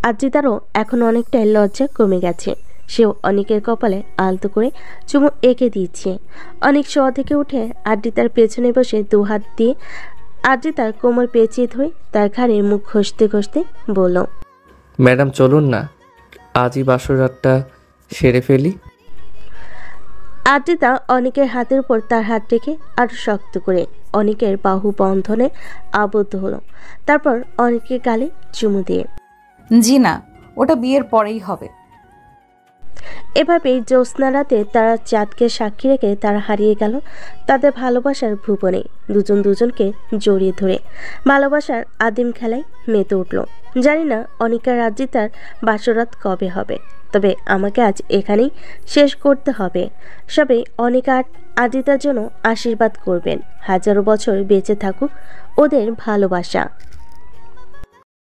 আদ্রিতারও এখন অনেকটাই লজ্জা কমে গেছে। সেও অনেকের কপালে আলতো করে চুমু এঁকে দিচ্ছে। অনেক শোয়া থেকে উঠে আদ্রিতার পেছনে বসে দু হাত দিয়ে আদ্রিতার কোমর পেঁচিয়ে ধরে তার ঘাড়ে মুখ ঘষতে ঘষতে বলল, ম্যাডাম চলুন না, আজই বাসর রাতটা সেরে ফেলি। আদ্রিতা অনেকের হাতের উপর তার হাত রেখে আরো শক্ত করে অনেকের বাহু বন্ধনে আবদ্ধ হলো। তারপর অনেকের গালে চুমু দিয়ে, জি না, ওটা বিয়ের পরেই হবে। এভাবেই জ্যোৎস্না রাতে তারা চাঁদকে সাক্ষী রেখে তারা হারিয়ে গেল তাদের ভালোবাসার ভুবনে। দুজন দুজনকে জড়িয়ে ধরে ভালোবাসার আদিম খেলায় মেতে উঠল। জানি না অনিকার আদ্রিতার বাসরাত কবে হবে, তবে আমাকে আজ এখানেই শেষ করতে হবে। সবাই অনিকা আদ্রিতার জন্য আশীর্বাদ করবেন। হাজারো বছর বেঁচে থাকুক ওদের ভালোবাসা।